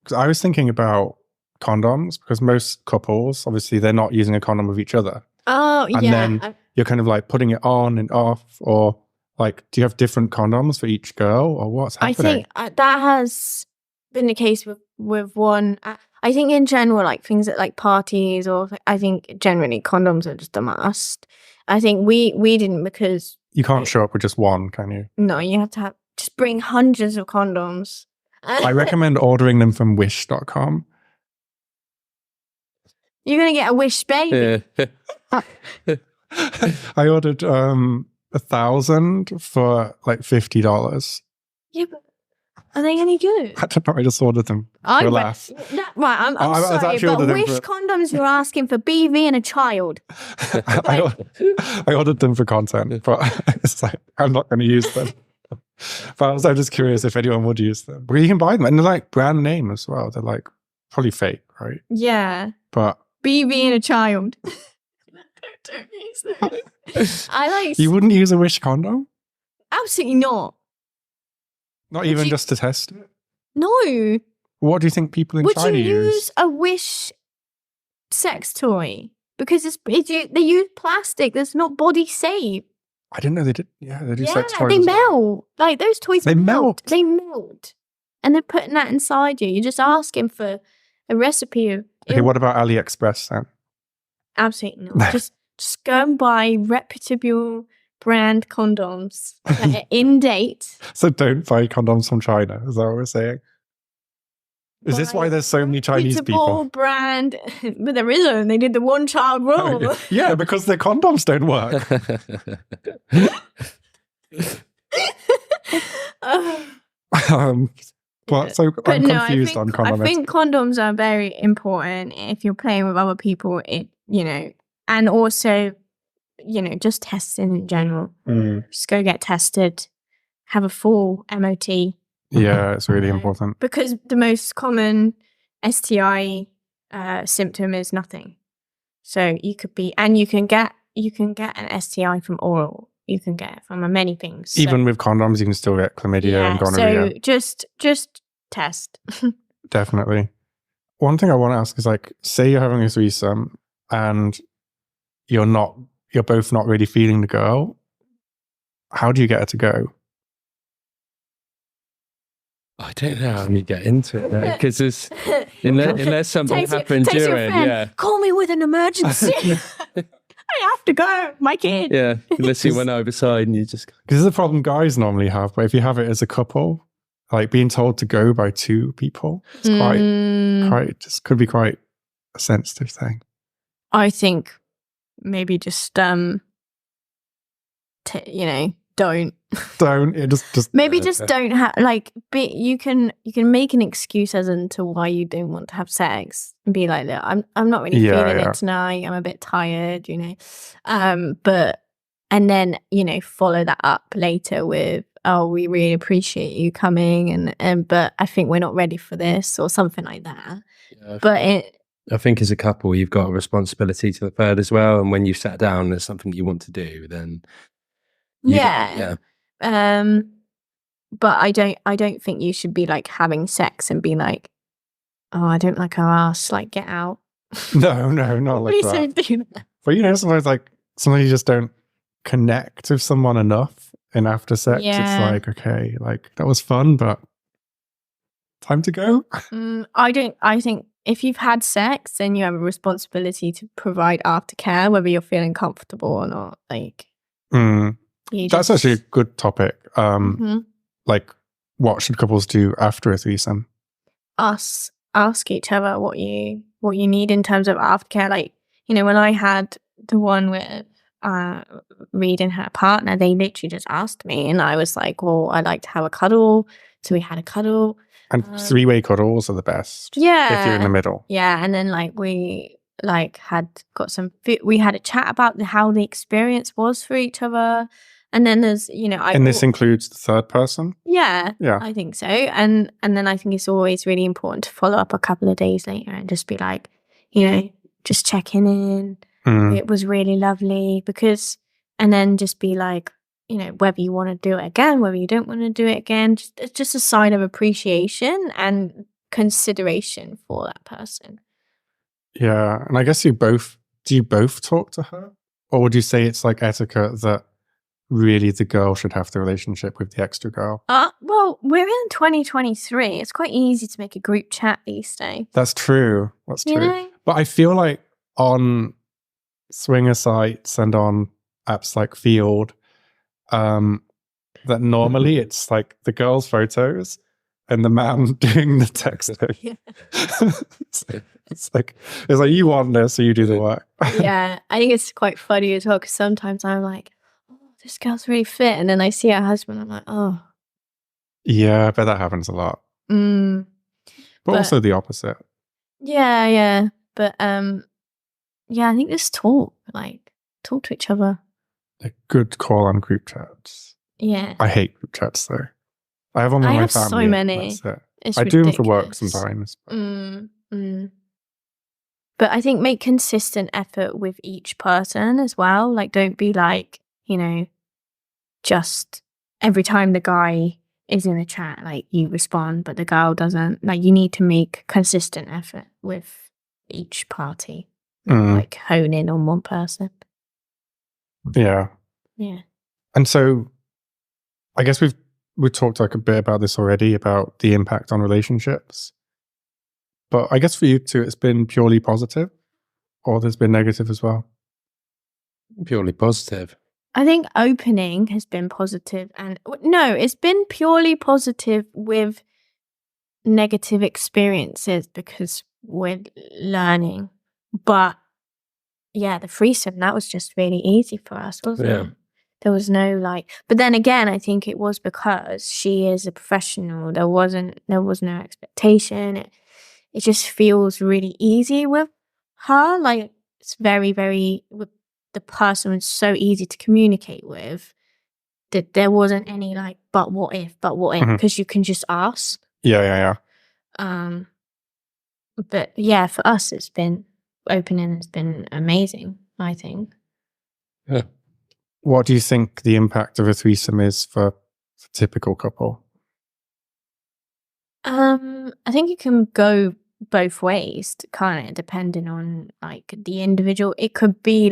Because I was thinking about condoms, because most couples, obviously, they're not using a condom with each other. Oh, and then you're kind of like putting it on and off, or like, do you have different condoms for each girl, or what's happening? I think that has been the case with one. I think in general, like things at like parties, or I think generally condoms are just a must. I think we didn't, because you can't show up with just one, can you? No, you have to just bring hundreds of condoms. I recommend ordering them from wish.com. You're gonna get a Wish baby. I ordered 1,000 for like $50. Yeah, but are they any good? I don't know. I just ordered them for a laugh. I'm sorry, but Wish condoms, you're asking for BV and a child. I ordered them for content, but it's like, I'm not going to use them. But I'm just curious if anyone would use them. But you can buy them, and they're like brand name as well. They're like probably fake, right? Yeah. But BV and a child. Don't use them. You wouldn't use a Wish condom? Absolutely not. Not even just to test it? No. What do you think people in China use? Would you use a Wish sex toy? Because they use plastic that's not body safe. I didn't know they did. Yeah, they do sex toys. They melt. Like those toys melt. They melt. And they're putting that inside you. You're just asking for a recipe of... Okay, what about AliExpress then? Absolutely not. just go and buy reputable brand condoms that are in date. So don't buy condoms from China, is that what we're saying? Is this why there's so many Chinese people? Brand, but there isn't. They did the one child rule. Yeah, because their condoms don't work. I'm confused on condoms. I think condoms are very important if you're playing with other people. And also, just testing in general. Just go get tested. Have a full MOT. Yeah, it's really important. Because the most common STI symptom is nothing. So you can get an STI from oral. You can get it from many things. Even with condoms, you can still get chlamydia and gonorrhea. So just test. Definitely. One thing I want to ask is, like, say you're having a threesome and you're both not really feeling the girl. How do you get her to go? I don't know how you get into it though, because unless something happened during, call me with an emergency. I have to go, my kid. Yeah, unless you went overside and you just... Because this is a problem guys normally have, but if you have it as a couple, like being told to go by two people, it's just could be quite a sensitive thing. I think maybe just don't. Maybe just don't have you can make an excuse as to why you don't want to have sex and be like, look, I'm not really feeling it tonight, I'm a bit tired, but and then follow that up later with, oh, we really appreciate you coming and but I think we're not ready for this, or something like that. I think as a couple you've got a responsibility to the third as well, and when you sat down there's something you want to do, then but I don't think you should be like having sex and be like, oh, I don't like her ass, like get out. No, not like Please that. don't do that. But sometimes you just don't connect with someone enough in after sex. It's like, okay, like that was fun, but time to go. I think if you've had sex, then you have a responsibility to provide aftercare, whether you're feeling comfortable or not. Like that's actually a good topic. Like, what should couples do after a threesome? Ask each other what you need in terms of aftercare. Like, when I had the one with Reed and her partner, they literally just asked me, and I was like, well, I'd like to have a cuddle. So we had a cuddle. And three-way cuddles are the best. Yeah. If you're in the middle. Yeah. And then like we like had got some food. We had a chat about how the experience was for each other. And then there's, and this includes the third person? Yeah. Yeah. I think so. And then I think it's always really important to follow up a couple of days later and just be like, just checking in. It was really lovely and then just be like, whether you want to do it again, whether you don't want to do it again, it's just a sign of appreciation and consideration for that person. Yeah. And I guess do you both talk to her? Or would you say it's like etiquette that really the girl should have the relationship with the extra girl? Well, we're in 2023. It's quite easy to make a group chat these days. That's true. But I feel like on swinger sites and on apps like Field, that normally it's like the girl's photos and the man doing the texting. Yeah. it's like you want this, so you do the work. Yeah, I think it's quite funny as well because sometimes I'm like, oh, this girl's really fit, and then I see her husband, I'm like, oh. Yeah, but that happens a lot. But also the opposite. Yeah, but yeah, I think just talk to each other. A good call on group chats. Yeah. I hate group chats though. I have one with my family. So many. I do them for work sometimes. But I think make consistent effort with each person as well. Like, don't be like, just every time the guy is in a chat, like you respond, but the girl doesn't. Like, you need to make consistent effort with each party. Like hone in on one person. Yeah. Yeah. And so I guess we've talked like a bit about this already, about the impact on relationships. But I guess for you too, it's been purely positive, or there's been negative as well? Purely positive. I think opening has been positive, and no, it's been purely positive with negative experiences because we're learning. But yeah, the threesome, that was just really easy for us, wasn't it? There was no but then again, I think it was because she is a professional. There was no expectation. It just feels really easy with her. Like, it's very, very, the person was so easy to communicate with that there wasn't any but what if, because you can just ask. Yeah. But yeah, for us, opening has been amazing, I think. Yeah. What do you think the impact of a threesome is for a typical couple? I think it can go both ways, kind of, depending on the individual. It could be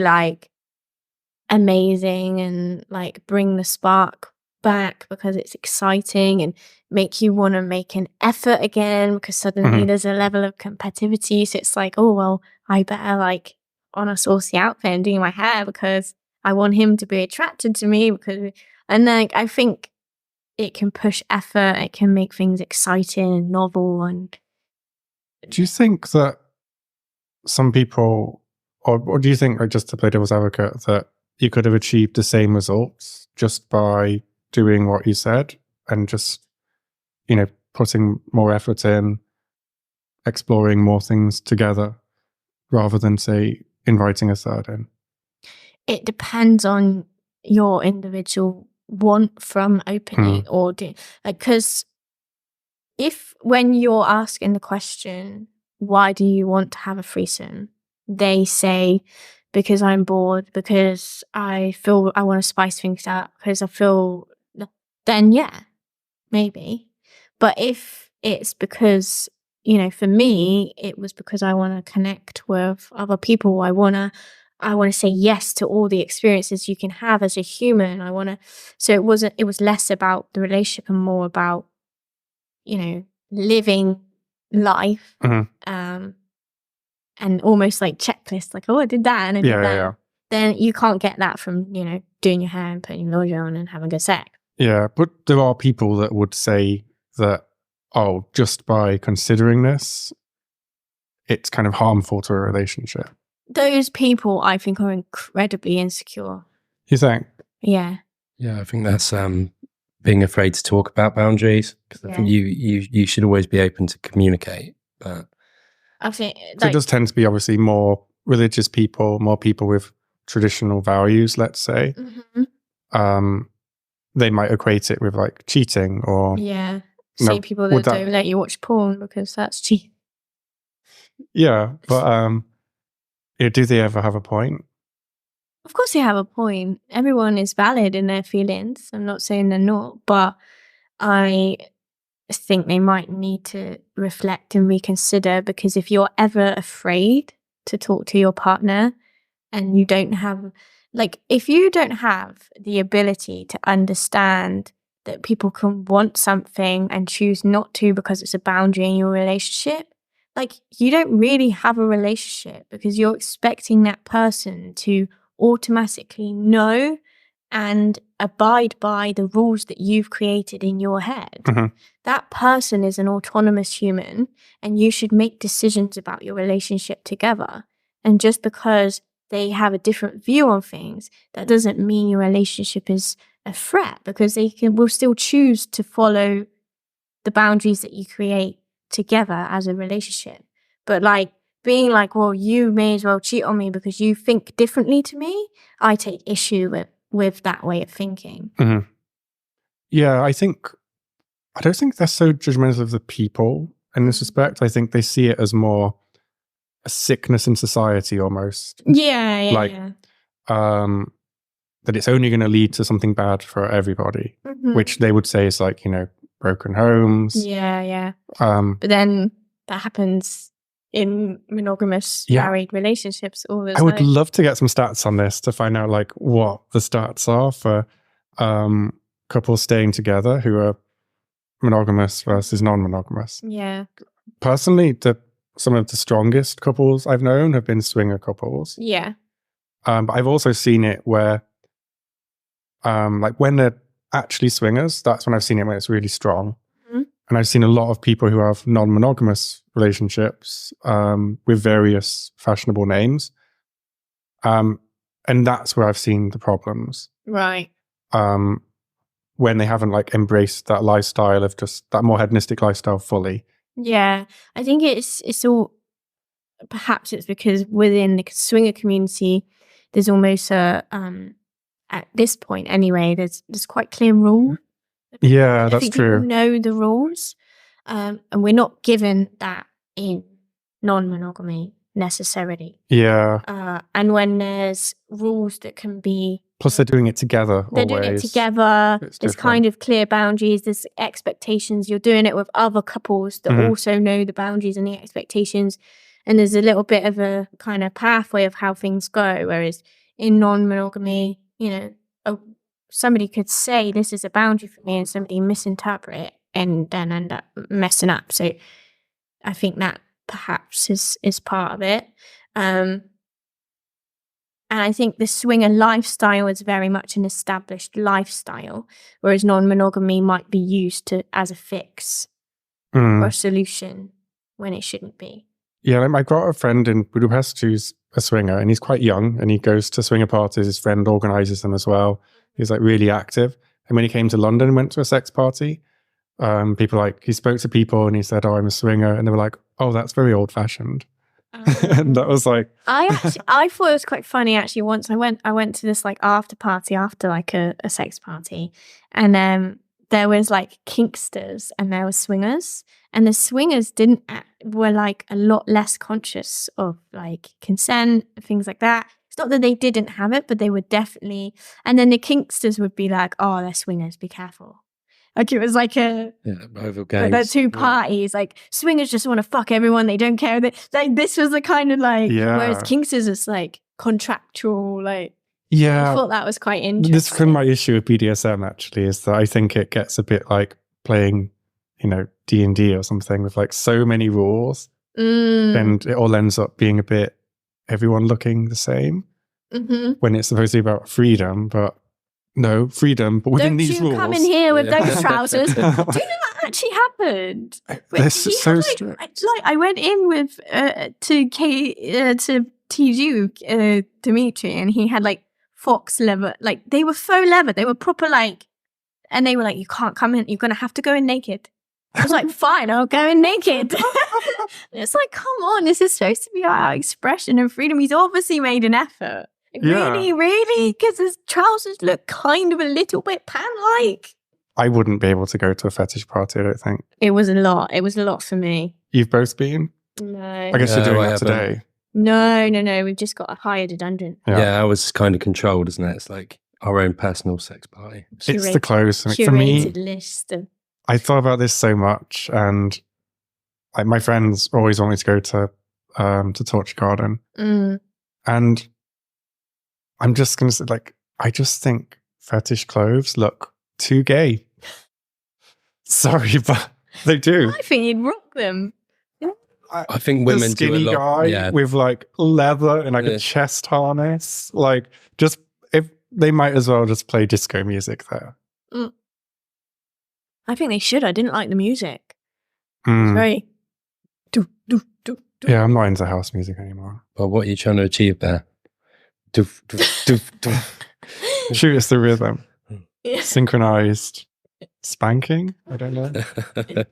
amazing and bring the spark back because it's exciting and make you want to make an effort again because suddenly there's a level of competitivity. So it's like, oh well, I better on a saucy outfit and doing my hair because I want him to be attracted to me and then I think it can push effort. It can make things exciting and novel. And do you think that some people, or do you think, just to play devil's advocate, that you could have achieved the same results just by doing what you said and just, putting more effort in, exploring more things together, rather than, say, inviting a third in? It depends on your individual want from opening or because if when you're asking the question, why do you want to have a threesome, they say because I'm bored, because I feel I want to spice things up, because I feel, then yeah, maybe. But if it's because, for me, it was because I want to connect with other people. I want to say yes to all the experiences you can have as a human. So it was less about the relationship and more about, living life. And almost checklist, oh, I did that and I did that. Yeah. Then you can't get that from, doing your hair and putting lingerie on and having good sex. Yeah, but there are people that would say that, oh, just by considering this, it's kind of harmful to a relationship. Those people, I think, are incredibly insecure. You think? Yeah. Yeah, I think that's being afraid to talk about boundaries, because I think you should always be open to communicate. But I think so it does tend to be obviously more religious people, more people with traditional values, let's say. They might equate it with like cheating or people that don't let you watch porn because that's cheating. Yeah, but do they ever have a point? Of course they have a point. Everyone is valid in their feelings. I'm not saying they're not, but I think they might need to reflect and reconsider, because if you're ever afraid to talk to your partner and you don't have, like, if you don't have the ability to understand that people can want something and choose not to because it's a boundary in your relationship, like, you don't really have a relationship, because you're expecting that person to automatically know and abide by the rules that you've created in your head. That person is an autonomous human, and you should make decisions about your relationship together. And just because they have a different view on things, that doesn't mean your relationship is a threat, because will still choose to follow the boundaries that you create together as a relationship. But like, being like, well, you may as well cheat on me because you think differently to me, I take issue with that way of thinking. Yeah, I don't think they're so judgmental of the people in this respect. I think they see it as more a sickness in society almost. That it's only going to lead to something bad for everybody, which they would say is like, broken homes. But then that happens in monogamous married relationships all the time. I would love to get some stats on this to find out like what the stats are for couples staying together who are monogamous versus non-monogamous. Personally, some of the strongest couples I've known have been swinger couples. But I've also seen it where like when they're actually swingers, that's when I've seen it when it's really strong. And I've seen a lot of people who have non-monogamous relationships with various fashionable names. And that's where I've seen the problems. Right. When they haven't like embraced that lifestyle of just that more hedonistic lifestyle fully. Yeah. I think it's all, perhaps it's because within the swinger community, there's almost at this point anyway, there's quite clear rules. Yeah, that's true. People know the rules, and we're not given that in non-monogamy necessarily. And when there's rules that can be, plus they're doing it together. Doing it together. There's kind of clear boundaries. There's expectations. You're doing it with other couples that also know the boundaries and the expectations, and there's a little bit of a kind of pathway of how things go. Whereas in non-monogamy, somebody could say this is a boundary for me and somebody misinterpret it and then end up messing up. So I think that perhaps is part of it. And I think the swinger lifestyle is very much an established lifestyle, whereas non-monogamy might be used as a fix or a solution when it shouldn't be. Yeah, like I've got a friend in Budapest who's a swinger, and he's quite young, and he goes to swinger parties. His friend organizes them as well. He's like really active. And when he came to London and went to a sex party, he spoke to people and he said, "Oh, I'm a swinger," and they were like, "Oh, that's very old fashioned." And that was like, I thought it was quite funny actually. Once I went to this like after party after like a sex party, and there was like kinksters and there were swingers, and the swingers were like a lot less conscious of like consent, things like that. It's not that they didn't have it, but they were definitely, and then the kinksters would be like, "Oh, they're swingers, be careful." Like it was like rival gangs. They're two parties. Like swingers just want to fuck everyone. They don't care. Like this was the kind of like, whereas kinksters is like contractual. Like, I thought that was quite interesting. This is my issue with BDSM actually, is that I think it gets a bit like playing, D&D or something with like so many rules, and it all ends up being a bit everyone looking the same when it's supposed to be about freedom, but. No, freedom, but within these rules. Don't you come in here with those trousers. Do you know that actually happened? This is so strange. Like, I went in with to TG, Dimitri, and he had like fox leather. Like, they were faux leather. They were proper like And they were like, you can't come in. You're going to have to go in naked. I was like, fine, I'll go in naked. It's like, come on, this is supposed to be our expression of freedom. He's obviously made an effort. Really? Because his trousers look kind of a little bit pan-like. I wouldn't be able to go to a fetish party, I don't think. It was a lot. It was a lot for me. You've both been? No. I guess you're doing that today. No. We've just got hired a dungeon. Yeah, I was kind of controlled, isn't it? It's like our own personal sex party. It's the clothes. Curated for me, list. I thought about this so much, and like my friends always want me to go to Torture Garden, and I'm just gonna say, like, I just think fetish clothes look too gay. Sorry, but they do. I think you'd rock them. I think women the skinny do a lot. guy with like leather and like a chest harness, like just if they might as well just play disco music there. I think they should. I didn't like the music. It's very do. Yeah, I'm not into house music anymore. But what are you trying to achieve there? Shoot, it's the rhythm. Synchronized spanking? I don't know.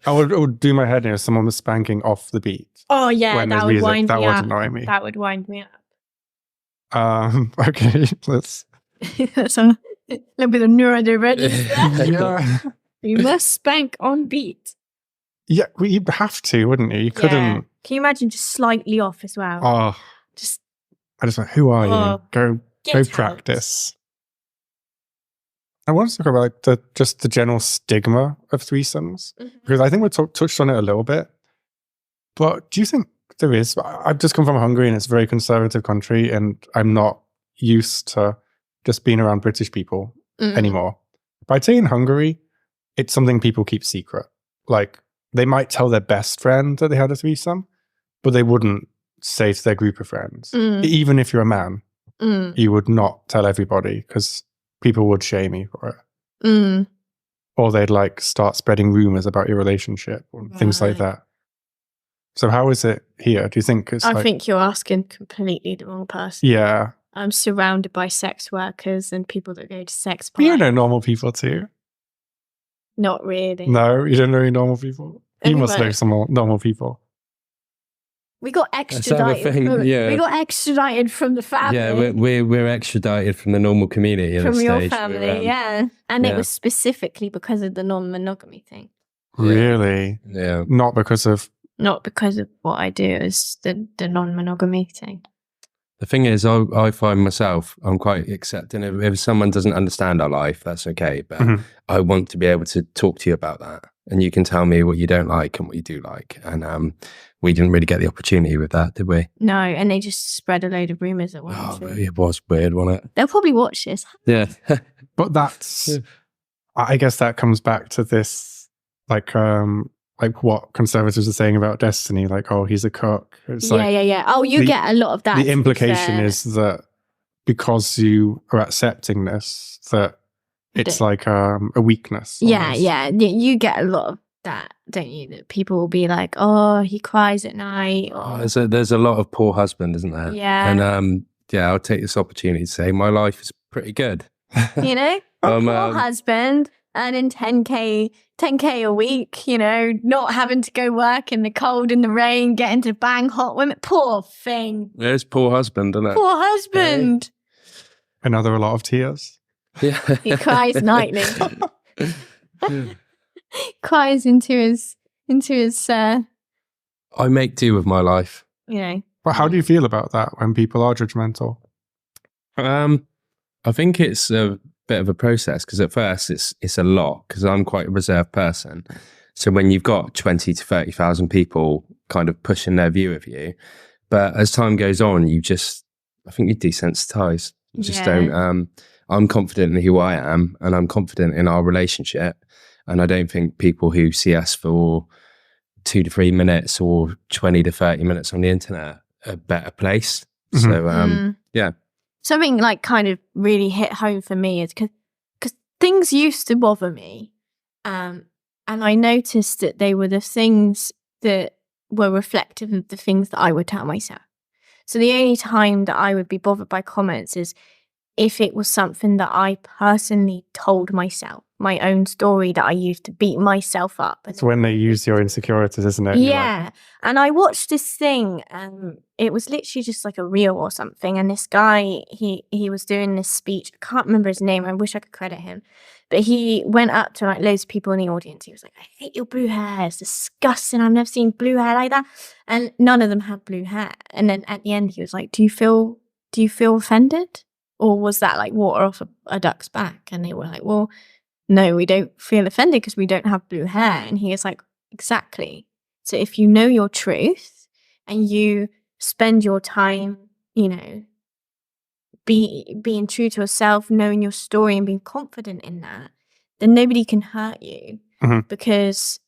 I would do my head in if someone was spanking off the beat. Oh yeah, that would wind me up. That would annoy me. That would wind me up. Okay, let's... That's a little bit of neurodivergence. Yeah. You must spank on beat. Yeah, well, you'd have to, wouldn't you? You couldn't... Can you imagine just slightly off as well? I just went, who are you? Go practice. I want to talk about like just the general stigma of threesomes, because I think we touched on it a little bit. But do you think there is? I've just come from Hungary, and it's a very conservative country, and I'm not used to just being around British people anymore. But I'd say in Hungary, it's something people keep secret. Like, they might tell their best friend that they had a threesome, but they wouldn't say to their group of friends. Even if you're a man, you would not tell everybody, because people would shame you for it. Or they'd like start spreading rumors about your relationship or things like that. So how is it here? Do you think it's I think you're asking completely the wrong person. Yeah. I'm surrounded by sex workers and people that go to sex parties. You know normal people too. Not really. No, you don't know any normal people? You must know some normal people. We got extradited. We got extradited from the family. Yeah, we're extradited from the normal community. From your family, and it was specifically because of the non-monogamy thing. Really? Yeah. Not because of what I do. It's the non-monogamy thing. The thing is, I find myself, I'm quite accepting. If someone doesn't understand our life, that's okay. But I want to be able to talk to you about that. And you can tell me what you don't like and what you do like. And we didn't really get the opportunity with that, did we? No, and they just spread a load of rumours at once. Oh, it was weird, wasn't it? They'll probably watch this. Yeah. But that's, I guess that comes back to this, like what conservatives are saying about Destiny, like, oh, he's a cook. It's yeah. Oh, you get a lot of that. The implication is that because you are accepting this, that it's like a weakness. Almost. Yeah. You get a lot of that, don't you? That people will be like, oh, he cries at night. Or... There's a lot of poor husband, isn't there? Yeah. And I'll take this opportunity to say my life is pretty good. You know, poor husband earning 10k a week, you know, not having to go work in the cold, in the rain, getting to bang hot women. Poor thing. There's poor husband, isn't it? Poor husband. Another a lot of tears. Yeah. He cries nightly. Cries into his I make do with my life. You know. But how do you feel about that when people are judgmental? I think it's a bit of a process, because at first it's a lot, because I'm quite a reserved person. So when you've got 20 to 30,000 people kind of pushing their view of you, but as time goes on, I think you're desensitized. You just don't. I'm confident in who I am, and I'm confident in our relationship. And I don't think people who see us for 2 to 3 minutes or 20 to 30 minutes on the internet are a better place. So, yeah. Something like kind of really hit home for me is because things used to bother me. And I noticed that they were the things that were reflective of the things that I would tell myself. So the only time that I would be bothered by comments is if it was something that I personally told myself. my own story that I used to beat myself up. It's when they use your insecurities, isn't it? Yeah. And I watched this thing, it was literally just like a reel or something. And this guy, he was doing this speech. I can't remember his name. I wish I could credit him. But he went up to like loads of people in the audience. He was like, I hate your blue hair. It's disgusting. I've never seen blue hair like that. And none of them had blue hair. And then at the end, he was like, do you feel offended? Or was that like water off a duck's back? And they were like, well, no, we don't feel offended because we don't have blue hair. And he is like, exactly. So if you know your truth and you spend your time, you know, being true to yourself, knowing your story and being confident in that, then nobody can hurt you because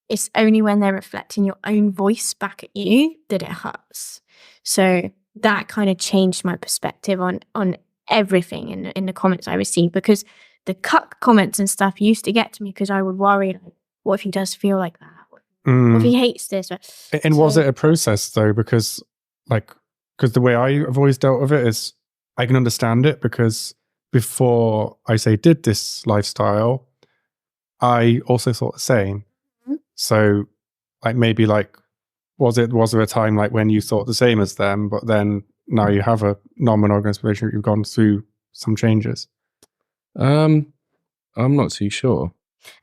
it's only when they're reflecting your own voice back at you that it hurts. So that kind of changed my perspective on everything in the comments I received, because the cuck comments and stuff used to get to me because I would worry, like, what if he does feel like that? What if he hates this? And was it a process though? Because the way I've always dealt with it is I can understand it, because before I did this lifestyle, I also thought the same. So like maybe like, was there a time like when you thought the same as them, but then now you have a non-monogamous relationship, you've gone through some changes? I'm not too sure.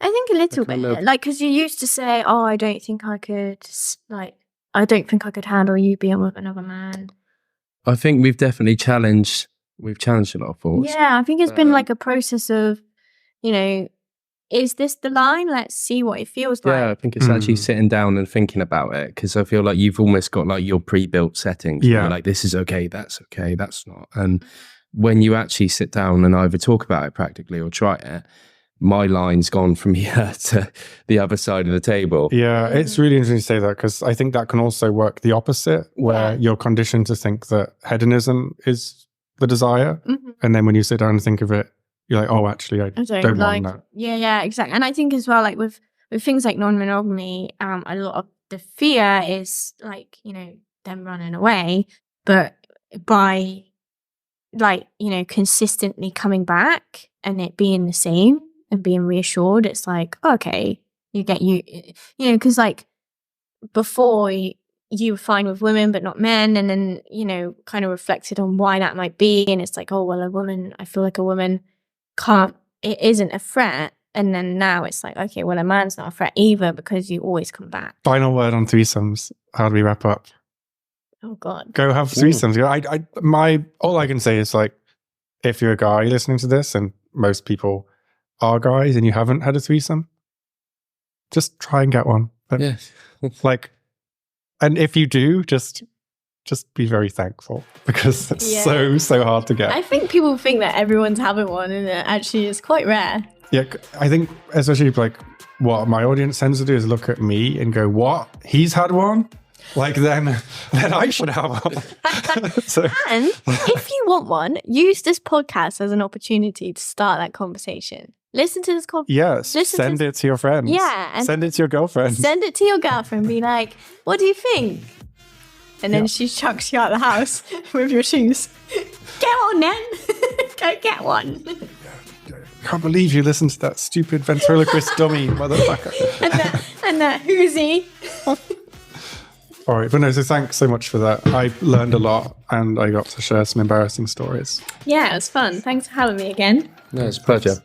I think a little bit, like, because you used to say, "Oh, I don't think I could handle you being with another man." I think we've definitely challenged a lot of thoughts. Yeah, I think it's been like a process of, you know, is this the line? Let's see what it feels like. Yeah, I think it's actually sitting down and thinking about it, because I feel like you've almost got like your pre-built settings. Yeah, like this is okay, that's not. And when you actually sit down and either talk about it practically or try it, my line's gone from here to the other side of the table. Yeah, it's really interesting to say that, because I think that can also work the opposite, where you're conditioned to think that hedonism is the desire. And then when you sit down and think of it, you're like, oh, actually, I don't want that. Yeah, exactly. And I think as well, like with things like non-monogamy, a lot of the fear is like, you know, them running away. But by like, you know, consistently coming back and it being the same and being reassured, it's like, okay, you know, because like before you were fine with women but not men, and then, you know, kind of reflected on why that might be, and it's like, oh well, I feel like a woman isn't a threat, and then now it's like, okay, well, a man's not a threat either because you always come back. Final word on threesomes. How do we wrap up? Oh God, go have threesomes. All I can say is, like, if you're a guy listening to this, and most people are guys, and you haven't had a threesome, just try and get one. But, like, and if you do, just be very thankful, because it's so hard to get. I think people think that everyone's having one, and it actually is quite rare. Yeah, I think especially like what my audience tends to do is look at me and go, "What? He's had one? Like then I should have one." And if you want one, use this podcast as an opportunity to start that conversation. Listen to this conversation. Yes, send it to your friends. Yeah, and send it to your girlfriend. Send it to your girlfriend. Be like, "What do you think?" And then she chucks you out of the house with your shoes. Get on then. Go get one. I can't believe you listened to that stupid ventriloquist dummy motherfucker. and that whoozy. All right, but no, so thanks so much for that. I learned a lot, and I got to share some embarrassing stories. Yeah, it was fun. Thanks for having me again. No, it's a pleasure.